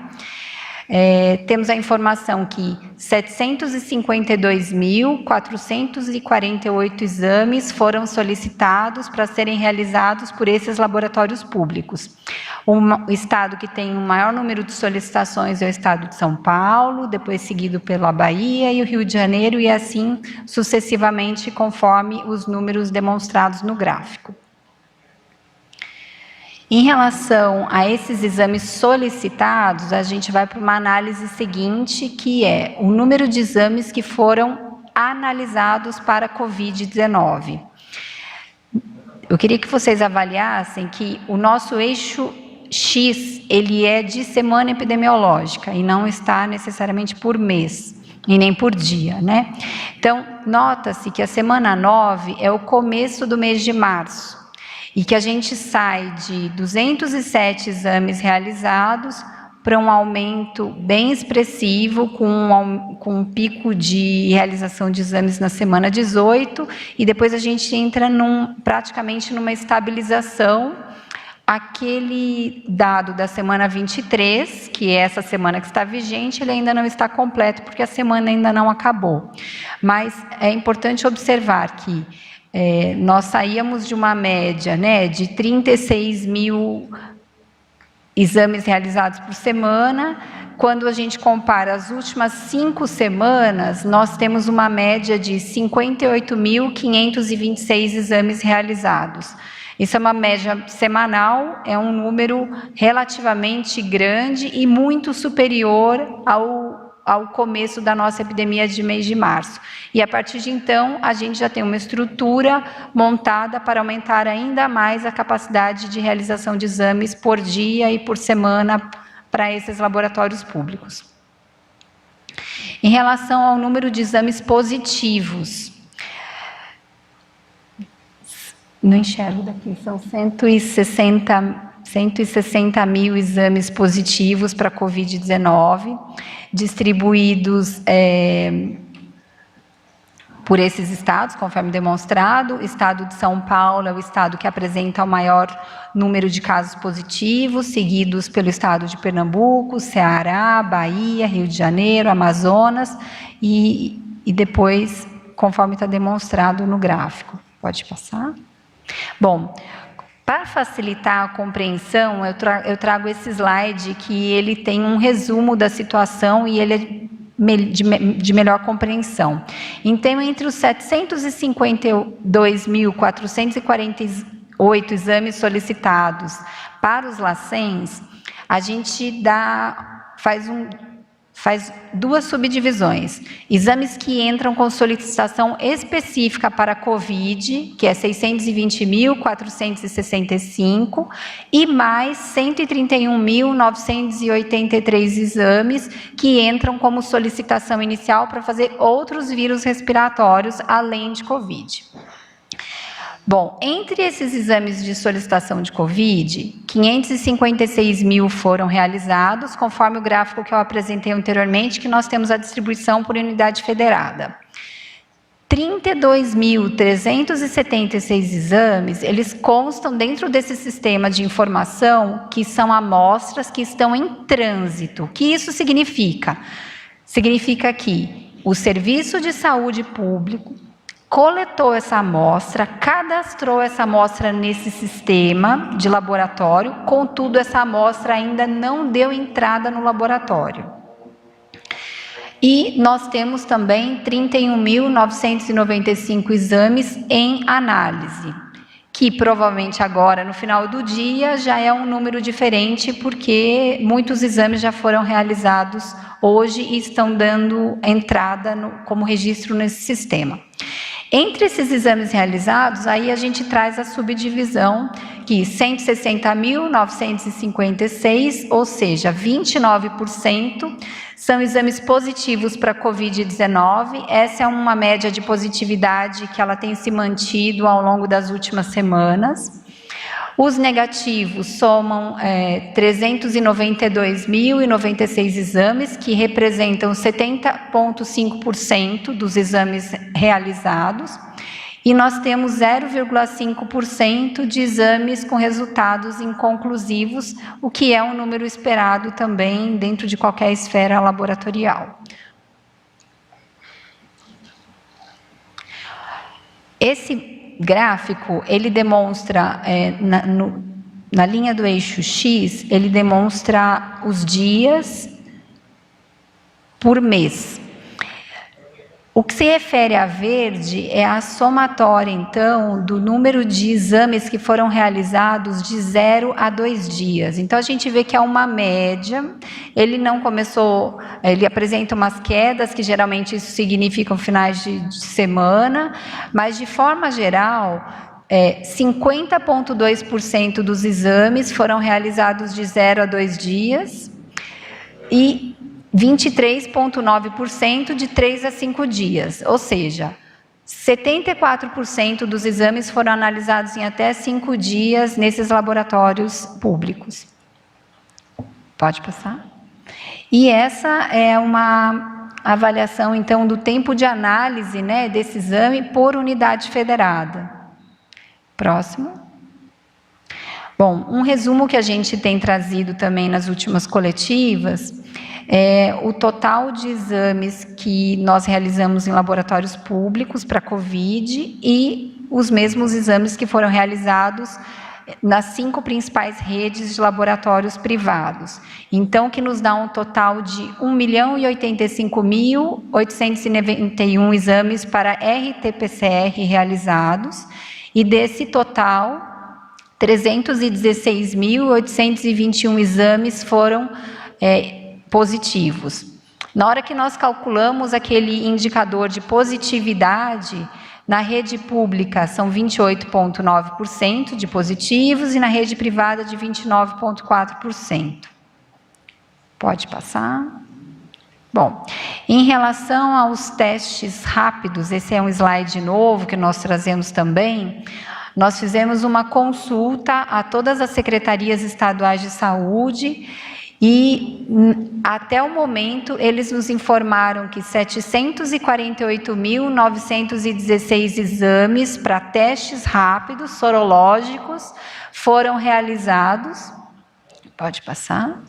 Speaker 4: Temos a informação que 752.448 exames foram solicitados para serem realizados por esses laboratórios públicos. O estado que tem o maior número de solicitações é o estado de São Paulo, depois seguido pela Bahia e o Rio de Janeiro, e assim sucessivamente, conforme os números demonstrados no gráfico. Em relação a esses exames solicitados, a gente vai para uma análise seguinte, que é o número de exames que foram analisados para COVID-19. Eu queria que vocês avaliassem que o nosso eixo X, ele é de semana epidemiológica e não está necessariamente por mês e nem por dia, né? Então, nota-se que a semana 9 é o começo do mês de março e que a gente sai de 207 exames realizados para um aumento bem expressivo, com um pico de realização de exames na semana 18, e depois a gente entra praticamente numa estabilização. Aquele dado da semana 23, que é essa semana que está vigente, ele ainda não está completo, porque a semana ainda não acabou. Mas é importante observar que nós saíamos de uma média, né, de 36 mil exames realizados por semana. Quando a gente compara as últimas 5 semanas, nós temos uma média de 58.526 exames realizados. Isso é uma média semanal, é um número relativamente grande e muito superior ao começo da nossa epidemia de mês de março. E a partir de então, a gente já tem uma estrutura montada para aumentar ainda mais a capacidade de realização de exames por dia e por semana para esses laboratórios públicos. Em relação ao número de exames positivos, não enxergo daqui, são 160 mil exames positivos para Covid-19, distribuídos por esses estados, conforme demonstrado. O estado de São Paulo é o estado que apresenta o maior número de casos positivos, seguidos pelo estado de Pernambuco, Ceará, Bahia, Rio de Janeiro, Amazonas, e depois, conforme está demonstrado no gráfico. Pode passar? Bom, para facilitar a compreensão, eu trago esse slide que ele tem um resumo da situação e ele é de melhor compreensão. Então, entre os 752.448 exames solicitados para os LACENs, a gente faz duas subdivisões. Exames que entram com solicitação específica para COVID, que é 620.465, e mais 131.983 exames que entram como solicitação inicial para fazer outros vírus respiratórios além de COVID. Bom, entre esses exames de solicitação de COVID, 556 mil foram realizados, conforme o gráfico que eu apresentei anteriormente, que nós temos a distribuição por unidade federada. 32.376 exames, eles constam dentro desse sistema de informação, que são amostras que estão em trânsito. O que isso significa? Significa que o Serviço de Saúde Público coletou essa amostra, cadastrou essa amostra nesse sistema de laboratório, contudo, essa amostra ainda não deu entrada no laboratório. E nós temos também 31.995 exames em análise, que provavelmente agora, no final do dia, já é um número diferente, porque muitos exames já foram realizados hoje e estão dando entrada como registro nesse sistema. Entre esses exames realizados, aí a gente traz a subdivisão, que 160.956, ou seja, 29%, são exames positivos para Covid-19. Essa é uma média de positividade que ela tem se mantido ao longo das últimas semanas. Os negativos somam 392.096 exames, que representam 70,5% dos exames realizados, e nós temos 0,5% de exames com resultados inconclusivos, o que é um número esperado também dentro de qualquer esfera laboratorial. Esse gráfico, ele demonstra, na linha do eixo X, ele demonstra os dias por mês. O que se refere a verde é a somatória, então, do número de exames que foram realizados de 0 a 2 dias. Então, a gente vê que é uma média, ele não começou, ele apresenta umas quedas, que geralmente isso significam finais de semana, mas, de forma geral, 50,2% dos exames foram realizados de 0 a 2 dias e 23,9% de 3 a 5 dias, ou seja, 74% dos exames foram analisados em até 5 dias nesses laboratórios públicos. Pode passar? E essa é uma avaliação, então, do tempo de análise, né, desse exame por unidade federada. Próximo. Bom, um resumo que a gente tem trazido também nas últimas coletivas é o total de exames que nós realizamos em laboratórios públicos para COVID e os mesmos exames que foram realizados nas 5 principais redes de laboratórios privados. Então, que nos dá um total de 1.085.891 exames para RT-PCR realizados, e desse total, 316.821 exames foram positivos. Na hora que nós calculamos aquele indicador de positividade, na rede pública são 28,9% de positivos e na rede privada de 29,4%. Pode passar. Bom, em relação aos testes rápidos, esse é um slide novo que nós trazemos também. Nós fizemos uma consulta a todas as secretarias estaduais de saúde e, até o momento, eles nos informaram que 748.916 exames para testes rápidos, sorológicos, foram realizados. Pode passar.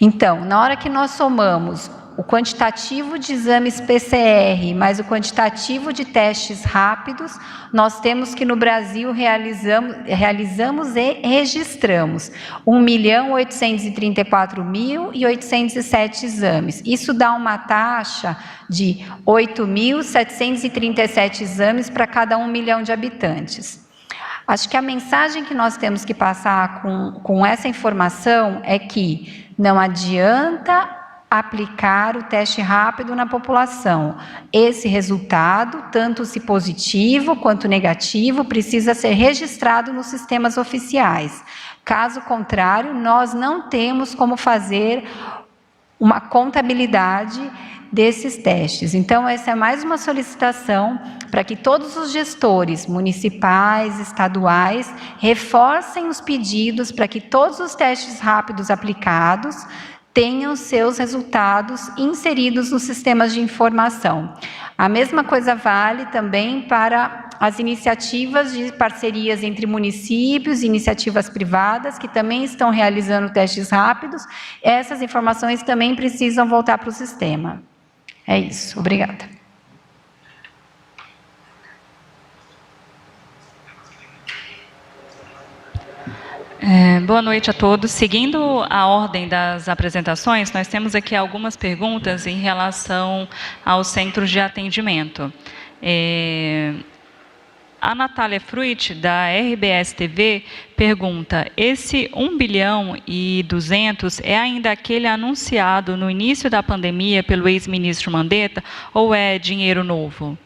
Speaker 4: Então, na hora que nós somamos o quantitativo de exames PCR mais o quantitativo de testes rápidos, nós temos que no Brasil realizamos e registramos 1.834.807 exames. Isso dá uma taxa de 8.737 exames para cada 1 milhão de habitantes. Acho que a mensagem que nós temos que passar com essa informação é que não adianta aplicar o teste rápido na população. Esse resultado, tanto se positivo quanto negativo, precisa ser registrado nos sistemas oficiais. Caso contrário, nós não temos como fazer uma contabilidade desses testes. Então, essa é mais uma solicitação para que todos os gestores municipais, estaduais, reforcem os pedidos para que todos os testes rápidos aplicados tenham seus resultados inseridos nos sistemas de informação. A mesma coisa vale também para as iniciativas de parcerias entre municípios e iniciativas privadas, que também estão realizando testes rápidos. Essas informações também precisam voltar para o sistema. É isso. Obrigada.
Speaker 5: Boa noite a todos. Seguindo a ordem das apresentações, nós temos aqui algumas perguntas em relação aos centros de atendimento. A Natália Fruit, da RBS TV, pergunta: esse 1 bilhão e 200 é ainda aquele anunciado no início da pandemia pelo ex-ministro Mandetta ou é dinheiro novo?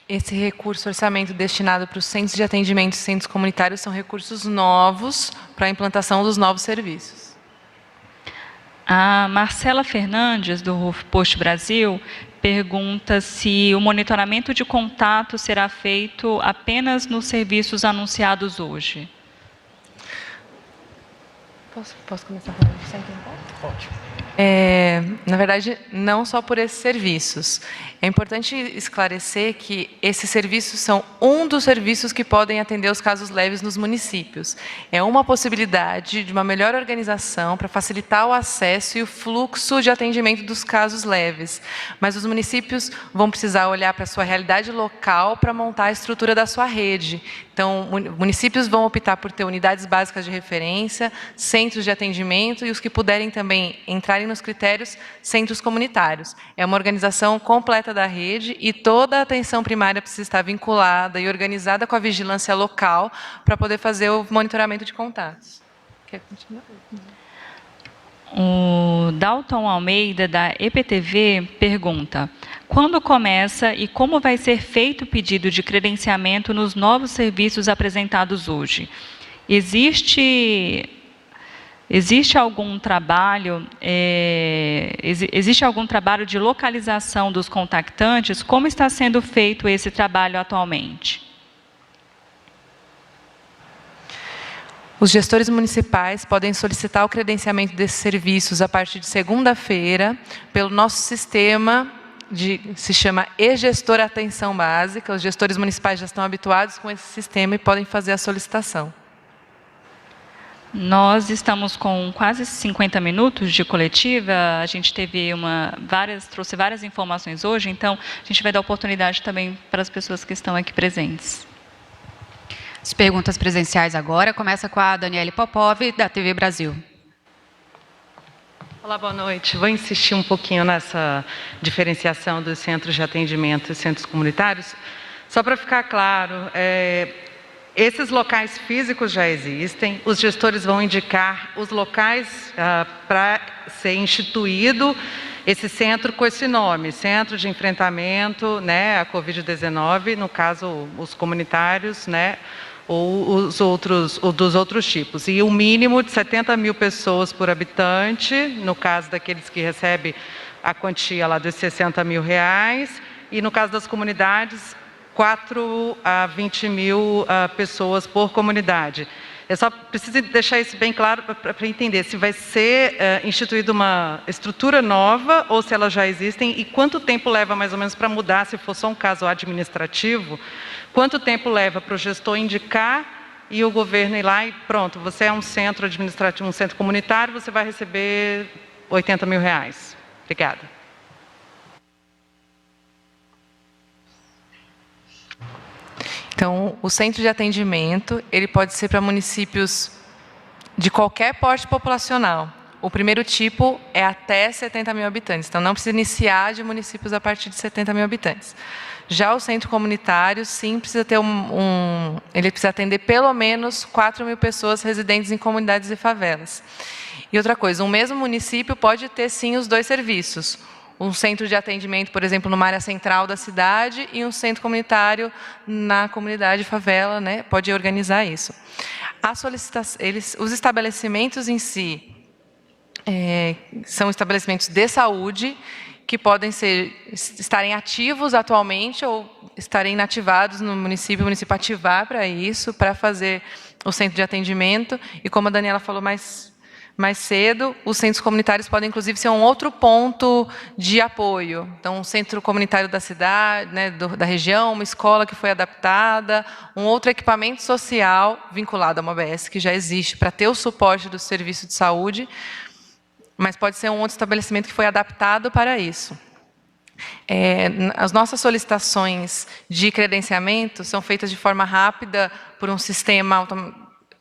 Speaker 2: Esse recurso, orçamento destinado para os centros de atendimento e centros comunitários são recursos novos para a implantação dos novos serviços.
Speaker 5: A Marcela Fernandes, do HuffPost Brasil, pergunta se o monitoramento de contato será feito apenas nos serviços anunciados hoje.
Speaker 2: Posso começar a falar de centro? Pode. Na verdade, não só por esses serviços. É importante esclarecer que esses serviços são um dos serviços que podem atender os casos leves nos municípios. É uma possibilidade de uma melhor organização para facilitar o acesso e o fluxo de atendimento dos casos leves. Mas os municípios vão precisar olhar para a sua realidade local para montar a estrutura da sua rede. Então, municípios vão optar por ter unidades básicas de referência, centros de atendimento e os que puderem também entrarem nos critérios, centros comunitários. É uma organização completa da rede e toda a atenção primária precisa estar vinculada e organizada com a vigilância local para poder fazer o monitoramento de contatos. Quer continuar?
Speaker 5: O Dalton Almeida, da EPTV, pergunta: quando começa e como vai ser feito o pedido de credenciamento nos novos serviços apresentados hoje? Existe algum trabalho, existe algum trabalho de localização dos contactantes? Como está sendo feito esse trabalho atualmente?
Speaker 2: Os gestores municipais podem solicitar o credenciamento desses serviços a partir de segunda-feira pelo nosso sistema, se chama e-gestor atenção básica. Os gestores municipais já estão habituados com esse sistema e podem fazer a solicitação.
Speaker 5: Nós estamos com quase 50 minutos de coletiva, a gente teve trouxe várias informações hoje, então a gente vai dar oportunidade também para as pessoas que estão aqui presentes.
Speaker 6: As perguntas presenciais agora, começa com a Daniele Popov, da TV Brasil.
Speaker 7: Olá, boa noite. Vou insistir um pouquinho nessa diferenciação dos centros de atendimento e centros comunitários. Só para ficar claro, esses locais físicos já existem, os gestores vão indicar os locais para ser instituído esse centro com esse nome, Centro de Enfrentamento, né, à Covid-19, no caso, os comunitários, né, ou dos outros tipos. E o mínimo de 70 mil pessoas por habitante, no caso daqueles que recebem a quantia lá dos 60 mil reais, e no caso das comunidades, 4 a 20 mil pessoas por comunidade. Eu só preciso deixar isso bem claro para entender se vai ser instituída uma estrutura nova ou se elas já existem e quanto tempo leva mais ou menos para mudar, se for só um caso administrativo, quanto tempo leva para o gestor indicar e o governo ir lá e pronto, você é um centro administrativo, um centro comunitário, você vai receber 80 mil reais. Obrigada.
Speaker 2: Então, o centro de atendimento, ele pode ser para municípios de qualquer porte populacional. O primeiro tipo é até 70 mil habitantes, então não precisa iniciar de municípios a partir de 70 mil habitantes. Já o centro comunitário, sim, precisa ter ele precisa atender pelo menos 4 mil pessoas residentes em comunidades e favelas. E outra coisa, um mesmo município pode ter, sim, os dois serviços. Um centro de atendimento, por exemplo, numa área central da cidade e um centro comunitário na comunidade favela, né? Pode organizar isso. Os estabelecimentos em si são estabelecimentos de saúde que podem estarem ativos atualmente ou estarem inativados no município, o município ativar para isso, para fazer o centro de atendimento. E como a Daniela falou mais cedo, os centros comunitários podem, inclusive, ser um outro ponto de apoio. Então, um centro comunitário da cidade, né, da região, uma escola que foi adaptada, um outro equipamento social vinculado a uma OBS que já existe para ter o suporte do serviço de saúde, mas pode ser um outro estabelecimento que foi adaptado para isso. As nossas solicitações de credenciamento são feitas de forma rápida por um sistema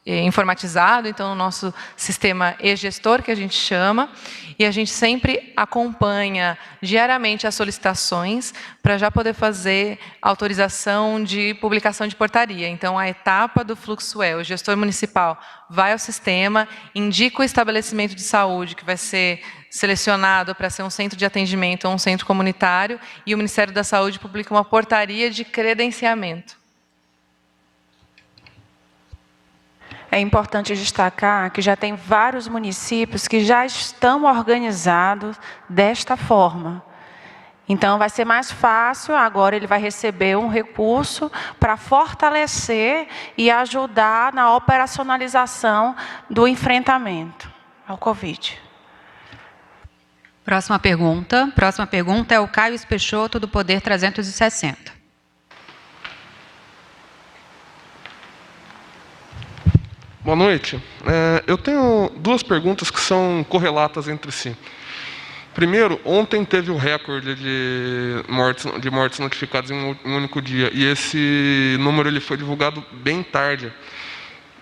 Speaker 2: informatizado, então no nosso sistema e-gestor, que a gente chama, e a gente sempre acompanha diariamente as solicitações para já poder fazer autorização de publicação de portaria. Então, a etapa do fluxo o gestor municipal vai ao sistema, indica o estabelecimento de saúde que vai ser selecionado para ser um centro de atendimento ou um centro comunitário, e o Ministério da Saúde publica uma portaria de credenciamento.
Speaker 1: É importante destacar que já tem vários municípios que já estão organizados desta forma. Então, vai ser mais fácil, agora ele vai receber um recurso para fortalecer e ajudar na operacionalização do enfrentamento ao Covid.
Speaker 6: Próxima pergunta é o Caio Peixoto, do Poder 360.
Speaker 8: Boa noite. Eu tenho duas perguntas que são correlatas entre si. Primeiro, ontem teve o recorde de mortes notificadas em um único dia, e esse número ele foi divulgado bem tarde.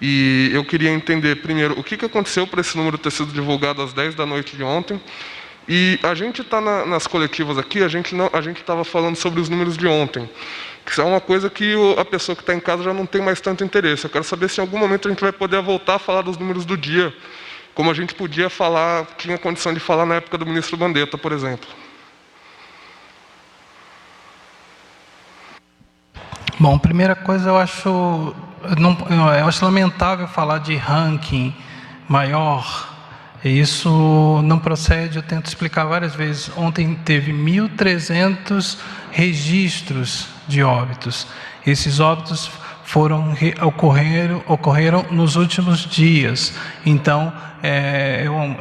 Speaker 8: E eu queria entender, primeiro, o que aconteceu para esse número ter sido divulgado às 10 da noite de ontem. E a gente está nas coletivas aqui, a gente estava falando sobre os números de ontem, que é uma coisa que a pessoa que está em casa já não tem mais tanto interesse. Eu quero saber se em algum momento a gente vai poder voltar a falar dos números do dia, como a gente podia falar, tinha condição de falar na época do ministro Mandetta, por exemplo.
Speaker 3: Bom, primeira coisa, eu acho lamentável falar de ranking maior. Isso não procede, eu tento explicar várias vezes. Ontem teve 1.300 registros de óbitos. Esses óbitos ocorreram nos últimos dias. Então,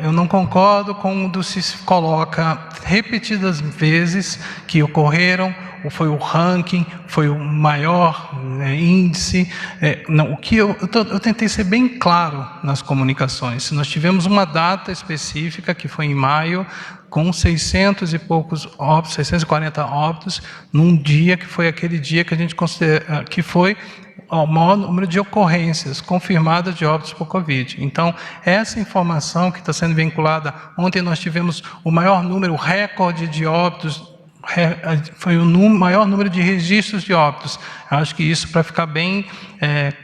Speaker 3: eu não concordo com o que se coloca repetidas vezes que ocorreram, foi o ranking, foi o maior índice. Não, eu tentei ser bem claro nas comunicações. Nós tivemos uma data específica, que foi em maio, com 600 e poucos óbitos, 640 óbitos, num dia que foi aquele dia que a gente considera que foi o maior número de ocorrências confirmadas de óbitos por Covid. Então, essa informação que está sendo vinculada, ontem nós tivemos o maior número, o recorde de óbitos, foi o maior número de registros de óbitos. Acho que isso, para ficar bem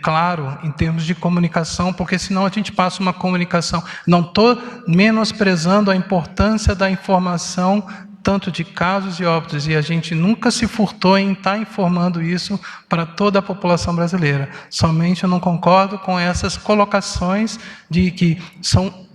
Speaker 3: claro em termos de comunicação, porque senão a gente passa uma comunicação. Não estou menosprezando a importância da informação, tanto de casos de óbitos, e a gente nunca se furtou em estar informando isso para toda a população brasileira. Somente eu não concordo com essas colocações de que são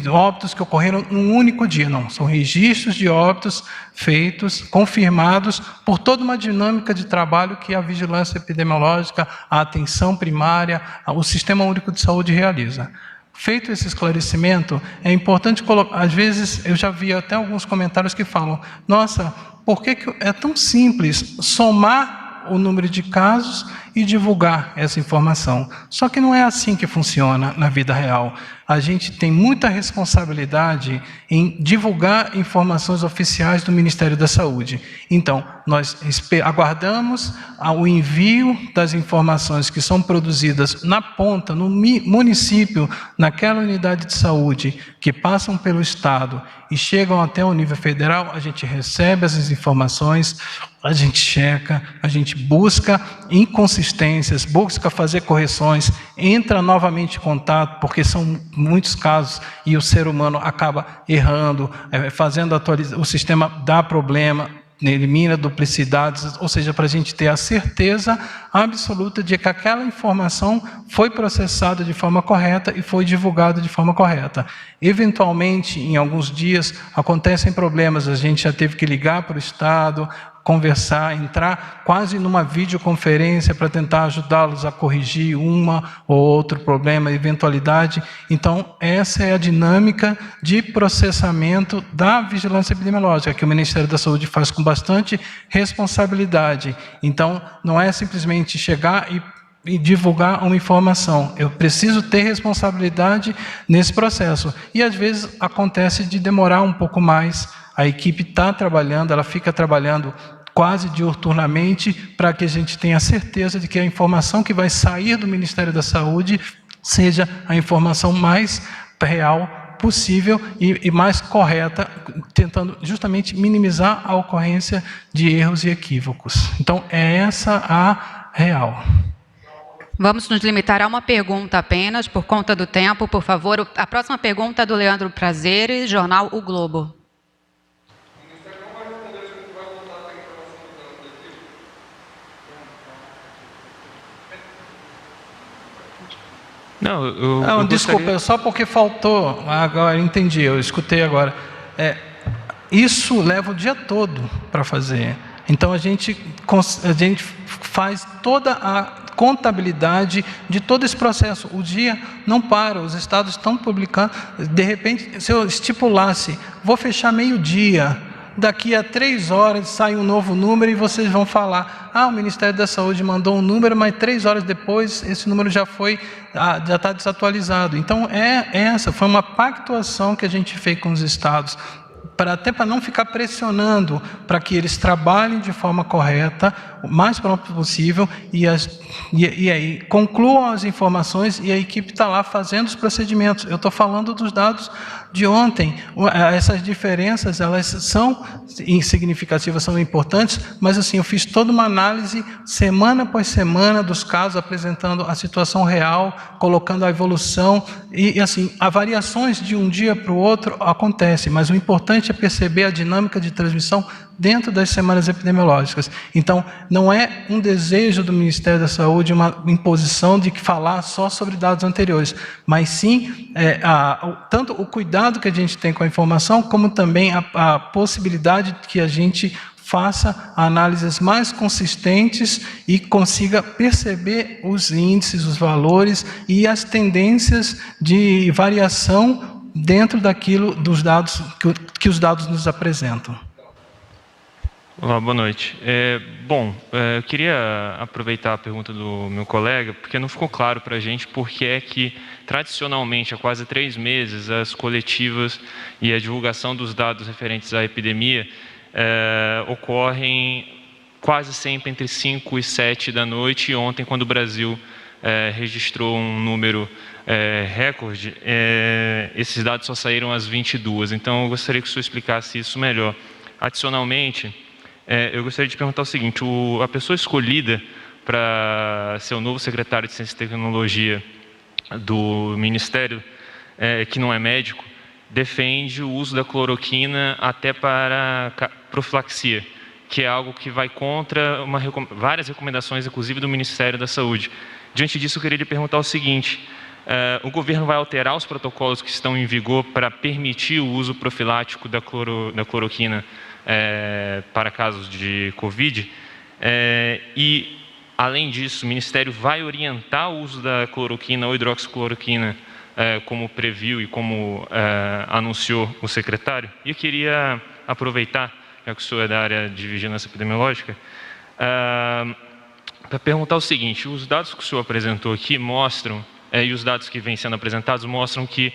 Speaker 3: óbitos que ocorreram num único dia. Não, são registros de óbitos feitos, confirmados por toda uma dinâmica de trabalho que a vigilância epidemiológica, a atenção primária, o Sistema Único de Saúde realiza. Feito esse esclarecimento, é importante colocar, às vezes eu já vi até alguns comentários que falam, nossa, por que é tão simples somar o número de casos e divulgar essa informação? Só que não é assim que funciona na vida real. A gente tem muita responsabilidade em divulgar informações oficiais do Ministério da Saúde. Então, nós aguardamos o envio das informações que são produzidas na ponta, no município, naquela unidade de saúde, que passam pelo Estado e chegam até o nível federal. A gente recebe essas informações, a gente checa, a gente busca inconsistências, busca fazer correções, entra novamente em contato, porque são muitos casos e o ser humano acaba errando, fazendo atualização, o sistema dá problema, elimina duplicidades, ou seja, para a gente ter a certeza absoluta de que aquela informação foi processada de forma correta e foi divulgada de forma correta. Eventualmente, em alguns dias, acontecem problemas, a gente já teve que ligar para o Estado, conversar, entrar quase numa videoconferência para tentar ajudá-los a corrigir uma ou outro problema, eventualidade. Então, essa é a dinâmica de processamento da vigilância epidemiológica, que o Ministério da Saúde faz com bastante responsabilidade. Então, não é simplesmente chegar e divulgar uma informação. Eu preciso ter responsabilidade nesse processo. E, às vezes, acontece de demorar um pouco mais. A equipe está trabalhando, ela fica trabalhando quase diuturnamente para que a gente tenha certeza de que a informação que vai sair do Ministério da Saúde seja a informação mais real possível e mais correta, tentando justamente minimizar a ocorrência de erros e equívocos. Então, é essa a real.
Speaker 6: Vamos nos limitar a uma pergunta apenas, por conta do tempo, por favor. A próxima pergunta é do Leandro Prazeres, jornal O Globo.
Speaker 8: Não,
Speaker 3: desculpa, só porque faltou, agora entendi, eu escutei agora. Isso leva o dia todo para fazer. Então, a gente faz toda a contabilidade de todo esse processo. O dia não para, os estados estão publicando. De repente, se eu estipulasse, vou fechar meio-dia, daqui a 3 horas sai um novo número e vocês vão falar, o Ministério da Saúde mandou um número, mas 3 horas depois esse número já está desatualizado. Então, essa foi uma pactuação que a gente fez com os estados. até para não ficar pressionando para que eles trabalhem de forma correta, o mais próximo possível, e aí concluam as informações e a equipe está lá fazendo os procedimentos. Eu estou falando dos dados de ontem. Essas diferenças, elas são significativas, são importantes, mas assim, eu fiz toda uma análise semana após semana dos casos, apresentando a situação real, colocando a evolução, e assim, as variações de um dia para o outro acontecem, mas o importante é perceber a dinâmica de transmissão dentro das semanas epidemiológicas. Então, não é um desejo do Ministério da Saúde, uma imposição de falar só sobre dados anteriores, mas sim, tanto o cuidado que a gente tem com a informação, como também a possibilidade de que a gente faça análises mais consistentes e consiga perceber os índices, os valores e as tendências de variação dentro daquilo dos dados que os dados nos apresentam.
Speaker 9: Olá, boa noite. Eu queria aproveitar a pergunta do meu colega, porque não ficou claro para a gente por que é que, tradicionalmente, há quase 3 meses, as coletivas e a divulgação dos dados referentes à epidemia ocorrem quase sempre entre 5 e 7 da noite, e ontem, quando o Brasil registrou um número recorde, esses dados só saíram às 22. Então, eu gostaria que o senhor explicasse isso melhor. Adicionalmente, eu gostaria de perguntar o seguinte: a pessoa escolhida para ser o novo secretário de Ciência e Tecnologia do Ministério, que não é médico, defende o uso da cloroquina até para profilaxia, que é algo que vai contra várias recomendações, inclusive do Ministério da Saúde. Diante disso, eu queria lhe perguntar o seguinte: o governo vai alterar os protocolos que estão em vigor para permitir o uso profilático da cloroquina para casos de Covid? E, além disso, o Ministério vai orientar o uso da cloroquina ou hidroxicloroquina, como previu e como anunciou o secretário? E eu queria aproveitar, já que o senhor é da área de vigilância epidemiológica, para perguntar o seguinte: os dados que o senhor apresentou aqui mostram, e os dados que vêm sendo apresentados mostram que,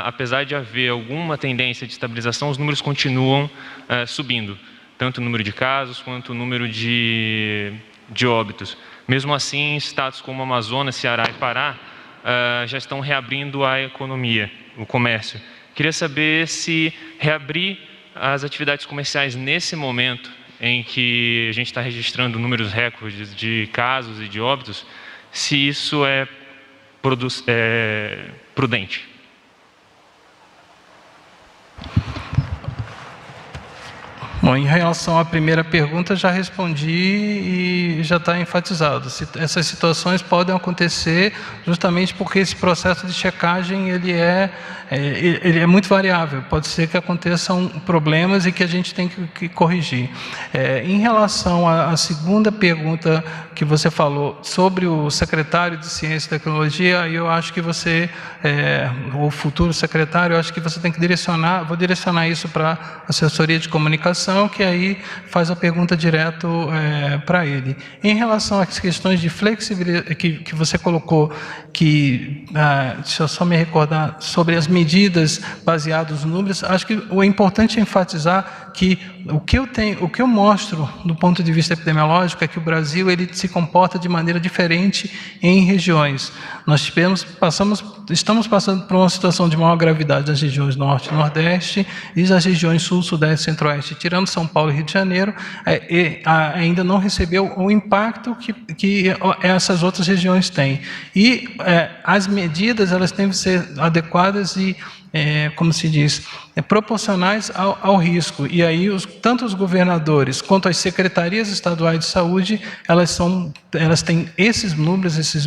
Speaker 9: apesar de haver alguma tendência de estabilização, os números continuam subindo, tanto o número de casos quanto o número de óbitos. Mesmo assim, estados como Amazonas, Ceará e Pará já estão reabrindo a economia, o comércio. Queria saber se reabrir as atividades comerciais nesse momento em que a gente está registrando números recordes de casos e de óbitos, se isso é prudente.
Speaker 3: Bom, em relação à primeira pergunta, já respondi e já está enfatizado. Essas situações podem acontecer justamente porque esse processo de checagem ele é muito variável. Pode ser que aconteçam problemas e que a gente tem que corrigir. Em relação à segunda pergunta que você falou sobre o secretário de Ciência e Tecnologia, eu acho que você, o futuro secretário, eu acho que você tem que vou direcionar isso para a assessoria de comunicação, que aí faz a pergunta direto para ele. Em relação às questões de flexibilidade que você colocou, deixa eu só me recordar, sobre as medidas baseadas nos números, acho que o importante é enfatizar que o que eu mostro do ponto de vista epidemiológico é que o Brasil ele se comporta de maneira diferente em regiões. Nós estamos passando por uma situação de maior gravidade nas regiões Norte e Nordeste e nas regiões Sul, Sudeste e Centro-Oeste, tirando São Paulo e Rio de Janeiro, ainda não recebeu o impacto que essas outras regiões têm. E as medidas elas têm que ser adequadas e, como se diz, proporcionais ao risco. E aí, tanto os governadores quanto as secretarias estaduais de saúde, elas têm esses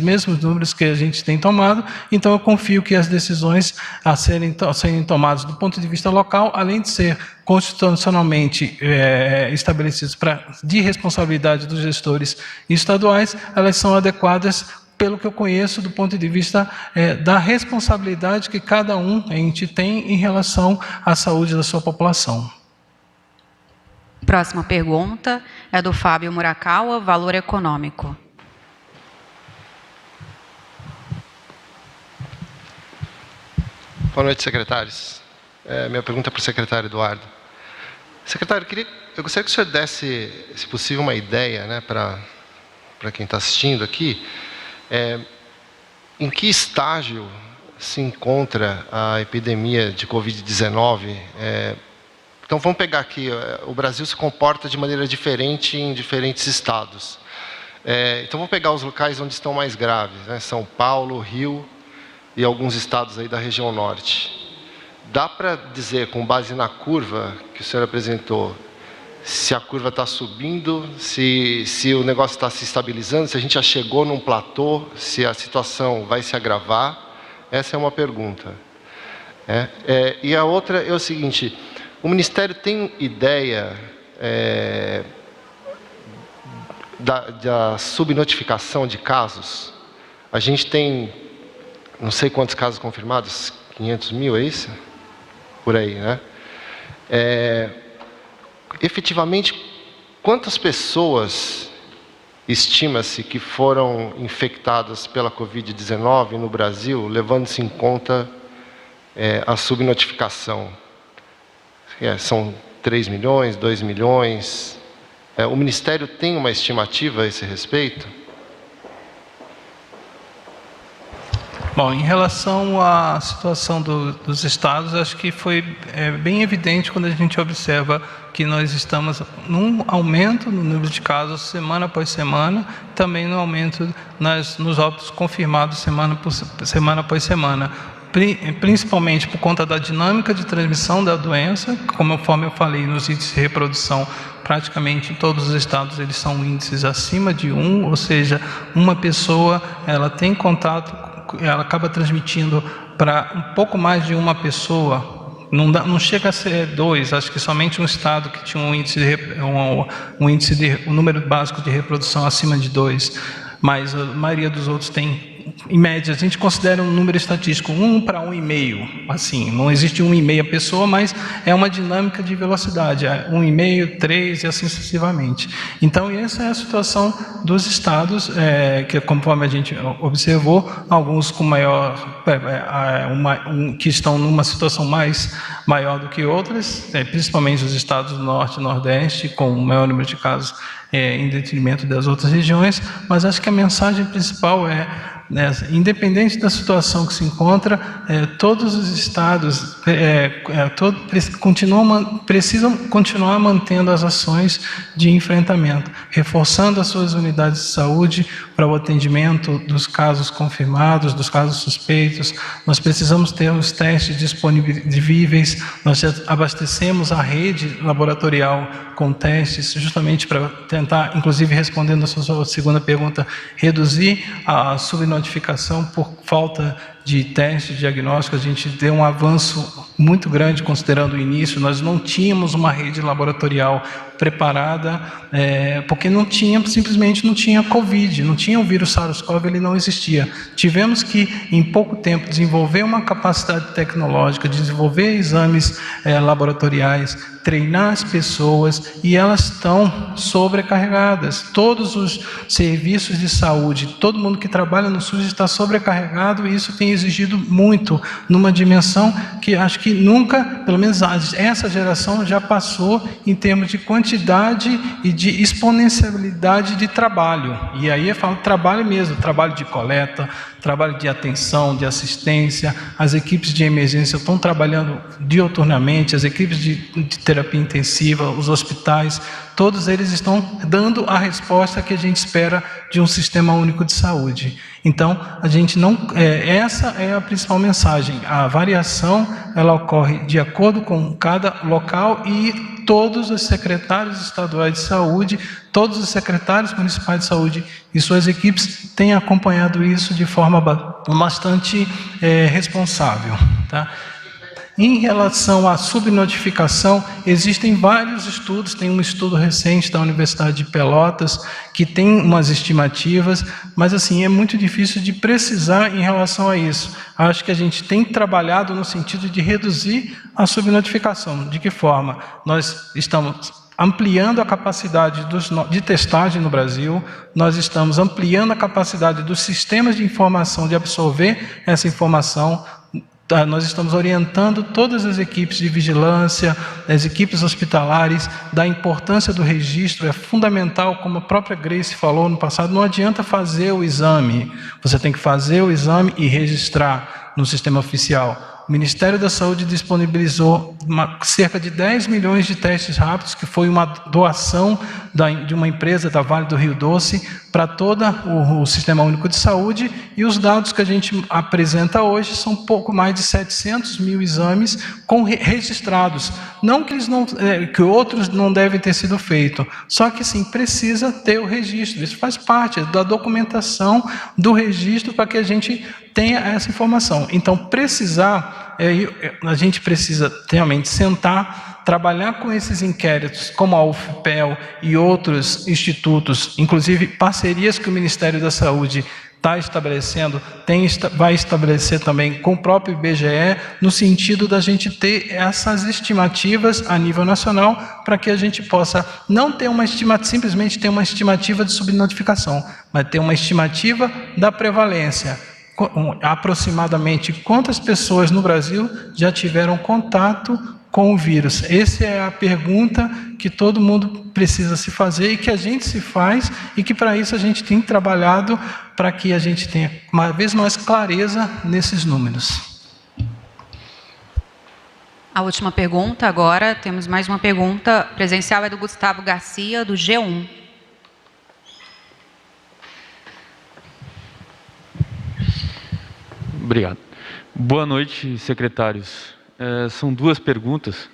Speaker 3: mesmos números que a gente tem tomado, então eu confio que as decisões a serem tomadas do ponto de vista local, além de ser constitucionalmente estabelecidas de responsabilidade dos gestores estaduais, elas são adequadas pelo que eu conheço do ponto de vista da responsabilidade que cada ente tem em relação à saúde da sua população.
Speaker 6: Próxima pergunta é do Fábio Murakawa, Valor Econômico.
Speaker 10: Boa noite, secretários. Minha pergunta é para o secretário Eduardo. Secretário, eu gostaria que o senhor desse, se possível, uma ideia, né, para quem está assistindo aqui, em que estágio se encontra a epidemia de Covid-19. Então, vamos pegar aqui, o Brasil se comporta de maneira diferente em diferentes estados. Então, vamos pegar os locais onde estão mais graves, né? São Paulo, Rio e alguns estados aí da região norte. Dá para dizer, com base na curva que o senhor apresentou, se a curva está subindo, se o negócio está se estabilizando, se a gente já chegou num platô, se a situação vai se agravar? Essa é uma pergunta. E a outra é o seguinte: o Ministério tem ideia da subnotificação de casos? A gente tem, não sei quantos casos confirmados, 500 mil, é isso? Por aí, né? Efetivamente, quantas pessoas estima-se que foram infectadas pela Covid-19 no Brasil, levando-se em conta a subnotificação? São 3 milhões, 2 milhões? O Ministério tem uma estimativa a esse respeito?
Speaker 3: Bom, em relação à situação dos estados, acho que foi bem evidente quando a gente observa que nós estamos num aumento no número de casos semana após semana, também no aumento nos óbitos confirmados semana após semana, principalmente por conta da dinâmica de transmissão da doença. Conforme eu falei, nos índices de reprodução, praticamente em todos os estados eles são índices acima de 1, ou seja, uma pessoa ela tem contato, ela acaba transmitindo para um pouco mais de uma pessoa. Não chega a ser 2, acho que somente um estado que tinha um número básico de reprodução acima de 2, mas a maioria dos outros tem, em média, a gente considera um número estatístico 1 para 1,5, assim, não existe 1,5 pessoa, mas é uma dinâmica de velocidade, 1,5, 3 e assim sucessivamente. Então, essa é a situação dos estados, que conforme a gente observou, alguns com maior, que estão numa situação maior do que outras, principalmente os estados do norte e nordeste, com o maior número de casos em detrimento das outras regiões, mas acho que a mensagem principal independente da situação que se encontra, todos os estados precisam continuar mantendo as ações de enfrentamento, reforçando as suas unidades de saúde para o atendimento dos casos confirmados, dos casos suspeitos. Nós precisamos ter os testes disponíveis, nós já abastecemos a rede laboratorial com testes, justamente para tentar, inclusive respondendo a sua segunda pergunta, reduzir a subnotificação por falta de testes diagnósticos. A gente deu um avanço muito grande considerando o início. Nós não tínhamos uma rede laboratorial preparada, porque simplesmente não tinha Covid, não tinha o vírus SARS-CoV, ele não existia. Tivemos que, em pouco tempo, desenvolver uma capacidade tecnológica, desenvolver exames laboratoriais, treinar as pessoas, e elas estão sobrecarregadas. Todos os serviços de saúde, todo mundo que trabalha no SUS está sobrecarregado, e isso tem exigido muito, numa dimensão que acho que nunca, pelo menos essa geração já passou em termos de quantidade e de exponencialidade de trabalho. E aí eu falo trabalho mesmo, trabalho de coleta, trabalho de atenção, de assistência. As equipes de emergência estão trabalhando diuturnamente, as equipes de terapia intensiva, os hospitais, todos eles estão dando a resposta que a gente espera de um sistema único de saúde. Então, a gente essa é a principal mensagem. A variação, ela ocorre de acordo com cada local, e todos os secretários estaduais de saúde, todos os secretários municipais de saúde e suas equipes têm acompanhado isso de forma bastante responsável, tá? Em relação à subnotificação, existem vários estudos. Tem um estudo recente da Universidade de Pelotas que tem umas estimativas, mas assim, é muito difícil de precisar em relação a isso. Acho que a gente tem trabalhado no sentido de reduzir a subnotificação. De que forma? Nós estamos ampliando a capacidade de testagem no Brasil, nós estamos ampliando a capacidade dos sistemas de informação de absorver essa informação. Nós estamos orientando todas as equipes de vigilância, as equipes hospitalares, da importância do registro. É fundamental, como a própria Grace falou no passado, não adianta fazer o exame. Você tem que fazer o exame e registrar no sistema oficial. O Ministério da Saúde disponibilizou cerca de 10 milhões de testes rápidos, que foi uma doação de uma empresa da Vale do Rio Doce para todo o Sistema Único de Saúde, e os dados que a gente apresenta hoje são pouco mais de 700 mil exames registrados. Não que, que outros não devem ter sido feitos, só que sim, precisa ter o registro. Isso faz parte da documentação do registro para que a gente tenha essa informação. Então, a gente precisa realmente sentar, trabalhar com esses inquéritos, como a UFPEL e outros institutos, inclusive parcerias que o Ministério da Saúde está estabelecendo, vai estabelecer também com o próprio IBGE, no sentido da gente ter essas estimativas a nível nacional, para que a gente possa não ter simplesmente ter uma estimativa de subnotificação, mas ter uma estimativa da prevalência. Aproximadamente quantas pessoas no Brasil já tiveram contato com o vírus? Essa é a pergunta que todo mundo precisa se fazer e que a gente se faz, e que para isso a gente tem trabalhado para que a gente tenha uma vez mais clareza nesses números.
Speaker 6: A última pergunta agora, temos mais uma pergunta presencial, é do Gustavo Garcia, do G1.
Speaker 11: Obrigado. Boa noite, secretários. São duas perguntas.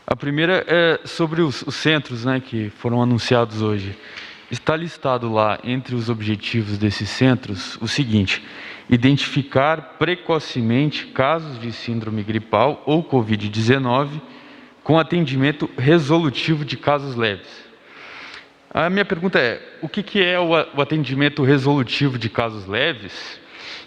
Speaker 11: A primeira é sobre os centros, né, que foram anunciados hoje. Está listado lá, entre os objetivos desses centros, o seguinte: identificar precocemente casos de síndrome gripal ou Covid-19 com atendimento resolutivo de casos leves. A minha pergunta é: o que é o atendimento resolutivo de casos leves?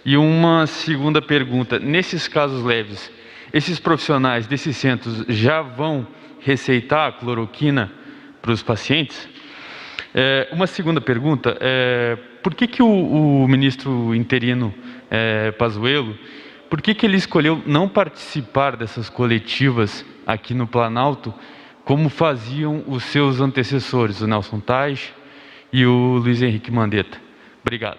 Speaker 11: E uma segunda pergunta: nesses casos leves, esses profissionais desses centros já vão receitar a cloroquina para os pacientes? Uma segunda pergunta: por que o ministro interino Pazuello, por que ele escolheu não participar dessas coletivas aqui no Planalto, como faziam os seus antecessores, o Nelson Teich e o Luiz Henrique Mandetta? Obrigado.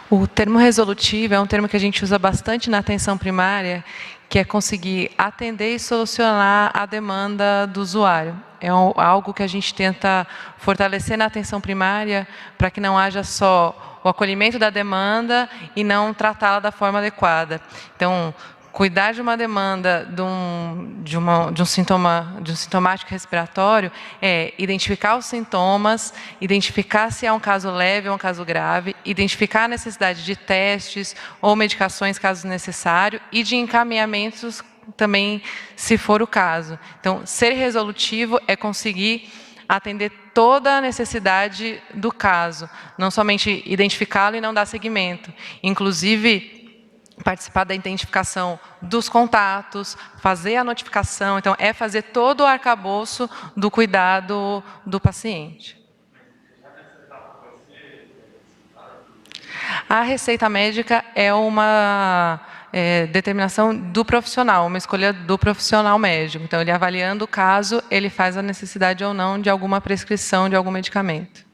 Speaker 2: O termo resolutivo é um termo que a gente usa bastante na atenção primária, que é conseguir atender e solucionar a demanda do usuário. É algo que a gente tenta fortalecer na atenção primária, para que não haja só o acolhimento da demanda e não tratá-la da forma adequada. Então, cuidar de uma demanda de um sintomático respiratório é identificar os sintomas, identificar se é um caso leve ou um caso grave, identificar a necessidade de testes ou medicações, caso necessário, e de encaminhamentos também, se for o caso. Então, ser resolutivo é conseguir atender toda a necessidade do caso, não somente identificá-lo e não dar seguimento. Inclusive, participar da identificação dos contatos, fazer a notificação. Então, é fazer todo o arcabouço do cuidado do paciente. A receita médica é uma determinação do profissional, uma escolha do profissional médico. Então, ele avaliando o caso, ele faz a necessidade ou não de alguma prescrição de algum medicamento.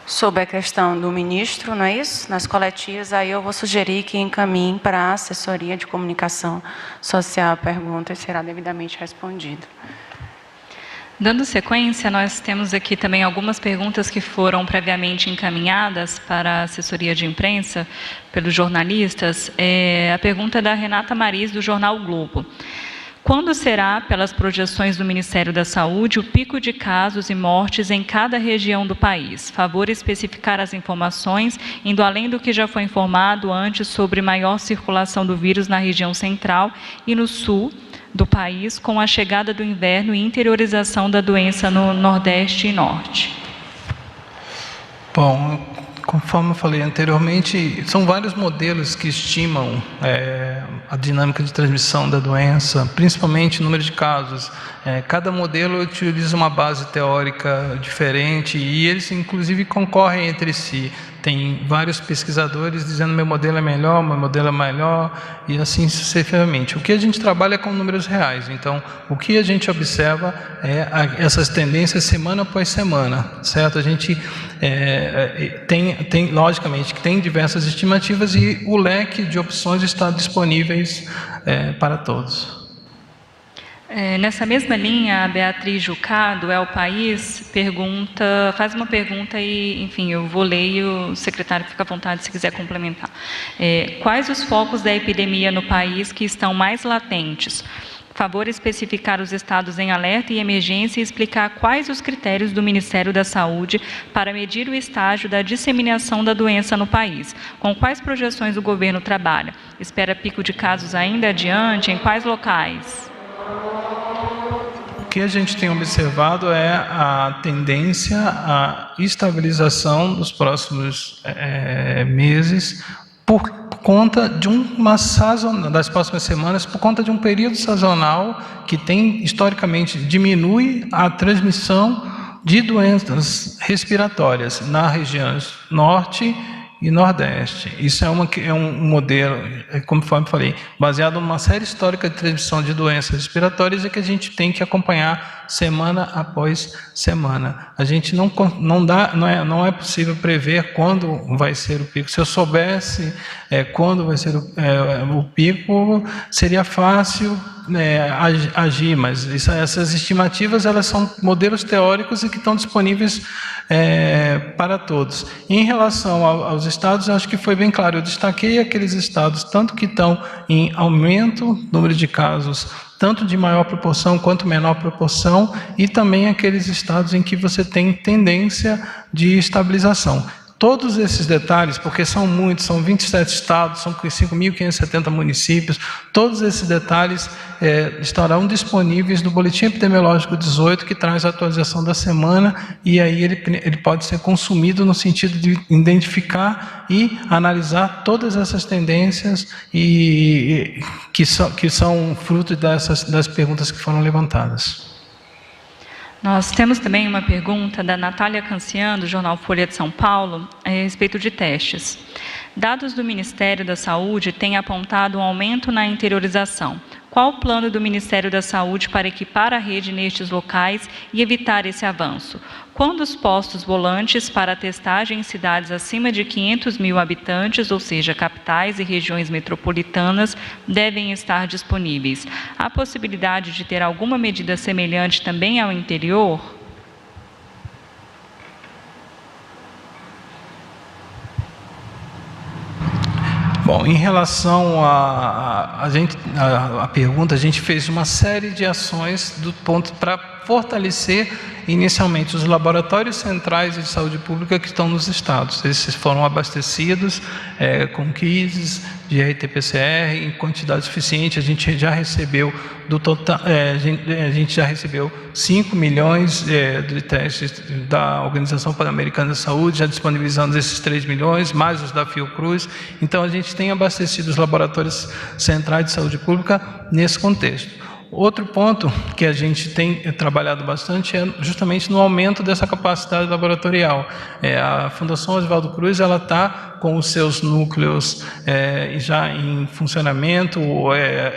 Speaker 1: Sobre a questão do ministro, não é isso? Nas coletivas, aí eu vou sugerir que encaminhe para a assessoria de comunicação social a pergunta e será devidamente respondido.
Speaker 5: Dando sequência, nós temos aqui também algumas perguntas que foram previamente encaminhadas para a assessoria de imprensa pelos jornalistas. A pergunta é da Renata Maris, do jornal o Globo. Quando será, pelas projeções do Ministério da Saúde, o pico de casos e mortes em cada região do país? Favor especificar as informações, indo além do que já foi informado antes sobre maior circulação do vírus na região central e no sul do país, com a chegada do inverno e interiorização da doença no Nordeste e Norte.
Speaker 3: Bom, Conforme eu falei anteriormente, são vários modelos que estimam a dinâmica de transmissão da doença, principalmente o número de casos. Cada modelo utiliza uma base teórica diferente e eles, inclusive, concorrem entre si. Tem vários pesquisadores dizendo meu modelo é melhor, meu modelo é melhor, e assim sucessivamente. O que a gente trabalha é com números reais. Então, o que a gente observa é essas tendências semana após semana, certo? A gente tem logicamente, que tem diversas estimativas e o leque de opções está disponíveis para todos.
Speaker 5: Nessa mesma linha, a Beatriz Jucá, do El País, faz uma pergunta e, enfim, eu vou ler e o secretário fica à vontade se quiser complementar. Quais os focos da epidemia no país que estão mais latentes? Favor especificar os estados em alerta e emergência e explicar quais os critérios do Ministério da Saúde para medir o estágio da disseminação da doença no país. Com quais projeções o governo trabalha? Espera pico de casos ainda adiante? Em quais locais?
Speaker 3: O que a gente tem observado é a tendência à estabilização dos próximos meses por conta de das próximas semanas, por conta de um período sazonal que historicamente diminui a transmissão de doenças respiratórias nas regiões norte e nordeste. Isso é um modelo, conforme falei, baseado numa série histórica de transmissão de doenças respiratórias e que a gente tem que acompanhar semana após semana. A gente não é possível prever quando vai ser o pico. Se eu soubesse quando vai ser o pico, seria fácil agir, mas essas estimativas elas são modelos teóricos e que estão disponíveis para todos. Em relação aos estados, acho que foi bem claro, eu destaquei aqueles estados tanto que estão em aumento, número de casos, tanto de maior proporção quanto menor proporção, e também aqueles estados em que você tem tendência de estabilização. Todos esses detalhes, porque são muitos, são 27 estados, são 5.570 municípios, todos esses detalhes estarão disponíveis no Boletim Epidemiológico 18, que traz a atualização da semana, e aí ele pode ser consumido no sentido de identificar e analisar todas essas tendências que são fruto das perguntas que foram levantadas.
Speaker 5: Nós temos também uma pergunta da Natália Cancian, do jornal Folha de São Paulo, a respeito de testes. Dados do Ministério da Saúde têm apontado um aumento na interiorização. Qual o plano do Ministério da Saúde para equipar a rede nestes locais e evitar esse avanço? Quando os postos volantes para testagem em cidades acima de 500 mil habitantes, ou seja, capitais e regiões metropolitanas, devem estar disponíveis? Há possibilidade de ter alguma medida semelhante também ao interior?
Speaker 3: Bom, em relação à pergunta, a gente fez uma série de ações para fortalecer inicialmente os laboratórios centrais de saúde pública que estão nos estados. Esses foram abastecidos com kits de RT-PCR em quantidade suficiente. A gente já recebeu a gente já recebeu 5 milhões de testes da Organização Pan-Americana da Saúde, já disponibilizamos esses 3 milhões, mais os da Fiocruz. Então, a gente tem abastecido os laboratórios centrais de saúde pública nesse contexto. Outro ponto que a gente tem trabalhado bastante é justamente no aumento dessa capacidade laboratorial. A Fundação Oswaldo Cruz está com os seus núcleos já em funcionamento,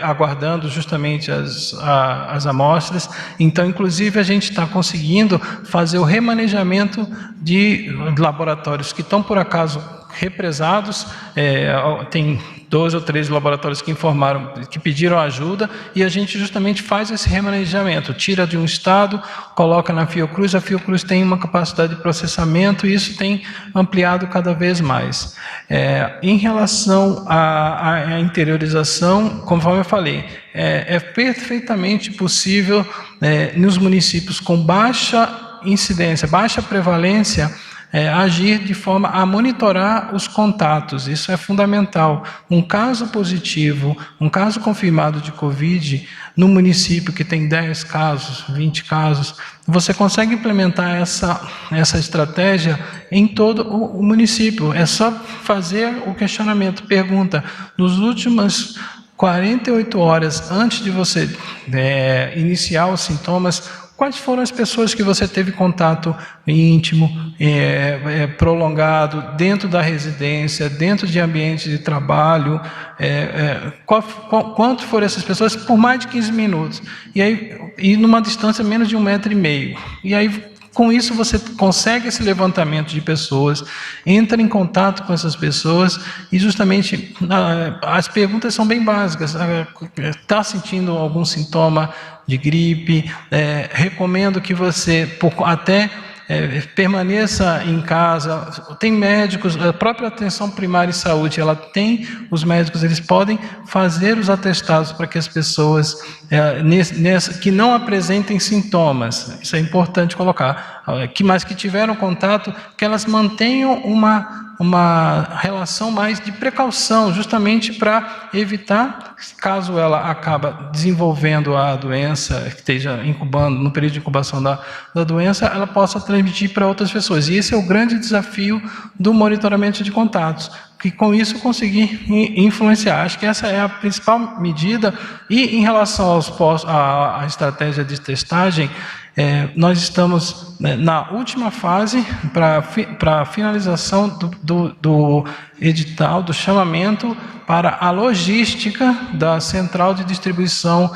Speaker 3: aguardando justamente as amostras. Então, inclusive, a gente está conseguindo fazer o remanejamento de laboratórios que estão, por acaso, represados. Tem 2 ou 3 laboratórios que informaram, que pediram ajuda, e a gente justamente faz esse remanejamento, tira de um estado, coloca na Fiocruz. A Fiocruz tem uma capacidade de processamento e isso tem ampliado cada vez mais. Em relação à interiorização, conforme eu falei, é perfeitamente possível nos municípios com baixa incidência, baixa prevalência, agir de forma a monitorar os contatos. Isso é fundamental. Um caso positivo, um caso confirmado de Covid, no município que tem 10 casos, 20 casos, você consegue implementar essa estratégia em todo o município. É só fazer o questionamento, pergunta, nos últimos 48 horas antes de você iniciar os sintomas, quais foram as pessoas que você teve contato íntimo, prolongado, dentro da residência, dentro de ambiente de trabalho, quanto foram essas pessoas por mais de 15 minutos, e numa distância menos de 1,5 metro. E aí, com isso, você consegue esse levantamento de pessoas, entra em contato com essas pessoas e justamente as perguntas são bem básicas. Está sentindo algum sintoma de gripe? Recomendo que você permaneça em casa. Tem médicos, a própria atenção primária em saúde, ela tem os médicos, eles podem fazer os atestados para que as pessoas que não apresentem sintomas, isso é importante colocar, mas que tiveram contato, que elas mantenham uma relação mais de precaução, justamente para evitar, caso ela acaba desenvolvendo a doença, esteja incubando, no período de incubação da doença, ela possa transmitir para outras pessoas. E esse é o grande desafio do monitoramento de contatos, que com isso conseguir influenciar. Acho que essa é a principal medida. E em relação à estratégia de testagem, nós estamos na última fase para a finalização do edital, do chamamento para a logística da central de distribuição,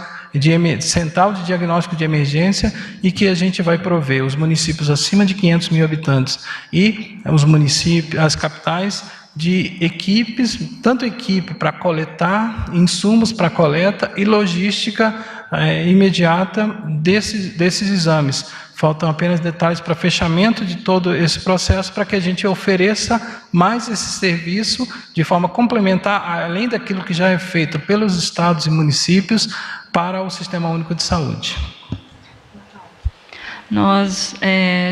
Speaker 3: central de diagnóstico de emergência, e que a gente vai prover os municípios acima de 500 mil habitantes e os municípios, as capitais, de equipes, tanto equipe para coletar, insumos para coleta e logística imediata desses exames. Faltam apenas detalhes para fechamento de todo esse processo, para que a gente ofereça mais esse serviço de forma complementar, além daquilo que já é feito pelos estados e municípios, para o Sistema Único de Saúde.
Speaker 5: Nós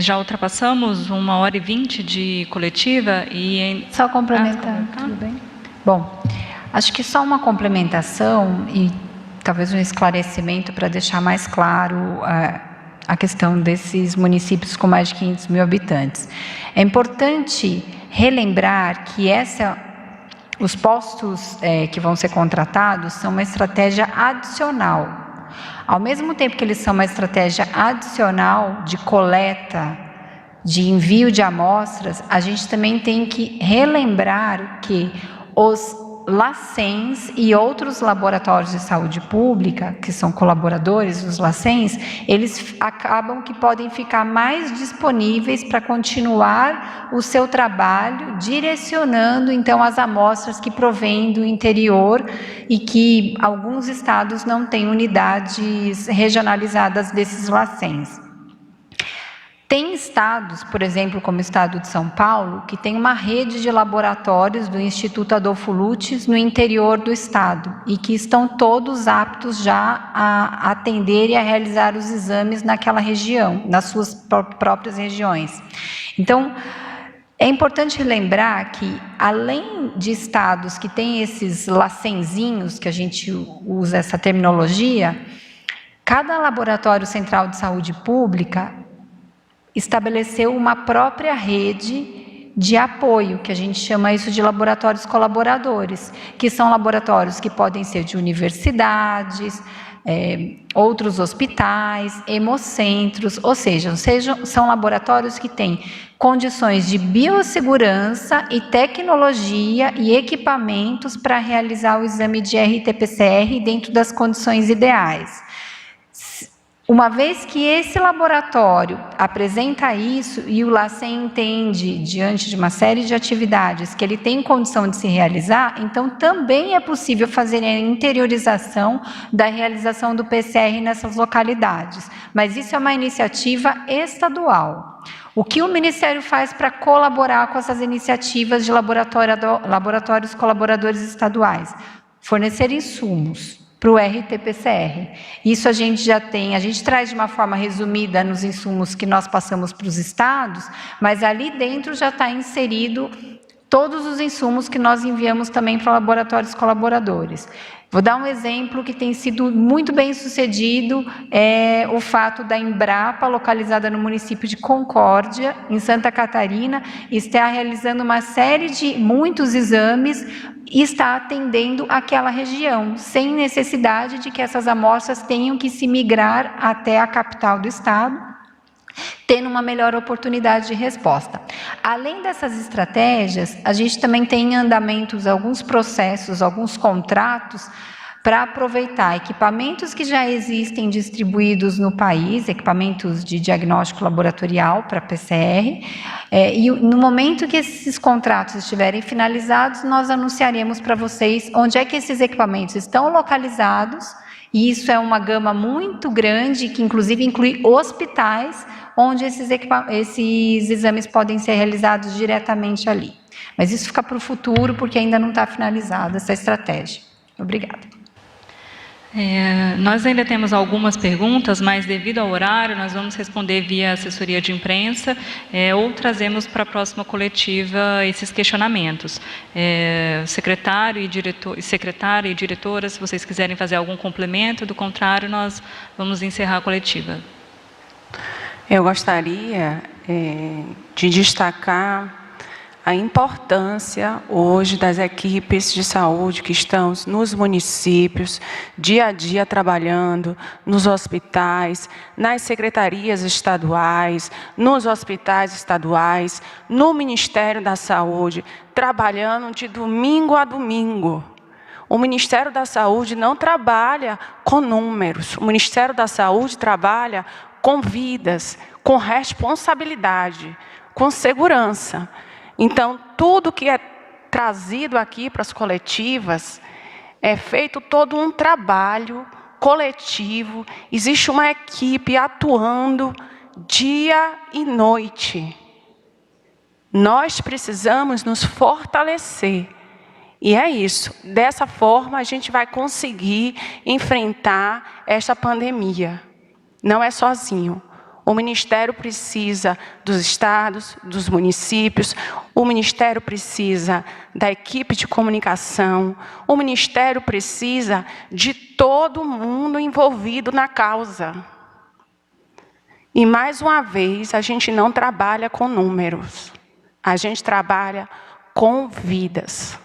Speaker 5: já ultrapassamos 1h20 de coletiva e...
Speaker 4: Só complementar, tudo bem? Bom, acho que só uma complementação e talvez um esclarecimento para deixar mais claro a questão desses municípios com mais de 500 mil habitantes. É importante relembrar que os postos que vão ser contratados são uma estratégia adicional. Ao mesmo tempo que eles são uma estratégia adicional de coleta, de envio de amostras, a gente também tem que relembrar que os LACENS e outros laboratórios de saúde pública, que são colaboradores dos LACENS, eles acabam que podem ficar mais disponíveis para continuar o seu trabalho, direcionando então as amostras que provêm do interior e que alguns estados não têm unidades regionalizadas desses LACENS. Tem estados, por exemplo, como o estado de São Paulo, que tem uma rede de laboratórios do Instituto Adolfo Lutz no interior do estado e que estão todos aptos já a atender e a realizar os exames naquela região, nas suas próprias regiões. Então, é importante lembrar que, além de estados que têm esses lacenzinhos, que a gente usa essa terminologia, cada laboratório central de saúde pública estabeleceu uma própria rede de apoio, que a gente chama isso de laboratórios colaboradores, que são laboratórios que podem ser de universidades, outros hospitais, hemocentros, ou seja, são laboratórios que têm condições de biossegurança e tecnologia e equipamentos para realizar o exame de RT-PCR dentro das condições ideais. Uma vez que esse laboratório apresenta isso e o LACEN entende, diante de uma série de atividades, que ele tem condição de se realizar, então também é possível fazer a interiorização da realização do PCR nessas localidades. Mas isso é uma iniciativa estadual. O que o Ministério faz para colaborar com essas iniciativas de laboratórios colaboradores estaduais? Fornecer insumos. para o RT-PCR. Isso a gente já tem, a gente traz de uma forma resumida nos insumos que nós passamos para os estados, mas ali dentro já está inserido todos os insumos que nós enviamos também para laboratórios colaboradores. Vou dar um exemplo que tem sido muito bem sucedido, é o fato da Embrapa, localizada no município de Concórdia, em Santa Catarina, está realizando uma série de muitos exames e está atendendo aquela região, sem necessidade de que essas amostras tenham que se migrar até a capital do estado, tendo uma melhor oportunidade de resposta. Além dessas estratégias, a gente também tem em andamentos alguns processos, alguns contratos para aproveitar equipamentos que já existem distribuídos no país, equipamentos de diagnóstico laboratorial para PCR, e no momento que esses contratos estiverem finalizados, nós anunciaremos para vocês onde é que esses equipamentos estão localizados, e isso é uma gama muito grande, que inclusive inclui hospitais, onde esses exames podem ser realizados diretamente ali. Mas isso fica para o futuro, porque ainda não está finalizada essa estratégia. Obrigada.
Speaker 5: Nós ainda temos algumas perguntas, mas devido ao horário, nós vamos responder via assessoria de imprensa ou trazemos para a próxima coletiva esses questionamentos. Secretária e diretora, se vocês quiserem fazer algum complemento, do contrário, nós vamos encerrar a coletiva.
Speaker 1: Eu gostaria de destacar a importância hoje das equipes de saúde que estão nos municípios, dia a dia trabalhando, nos hospitais, nas secretarias estaduais, nos hospitais estaduais, no Ministério da Saúde, trabalhando de domingo a domingo. O Ministério da Saúde não trabalha com números, o Ministério da Saúde trabalha com vidas, com responsabilidade, com segurança. Então, tudo que é trazido aqui para as coletivas, é feito todo um trabalho coletivo, existe uma equipe atuando dia e noite. Nós precisamos nos fortalecer. E é isso, dessa forma a gente vai conseguir enfrentar esta pandemia. Não é sozinho. O Ministério precisa dos estados, dos municípios, o Ministério precisa da equipe de comunicação, o Ministério precisa de todo mundo envolvido na causa. E, mais uma vez, a gente não trabalha com números, a gente trabalha com vidas.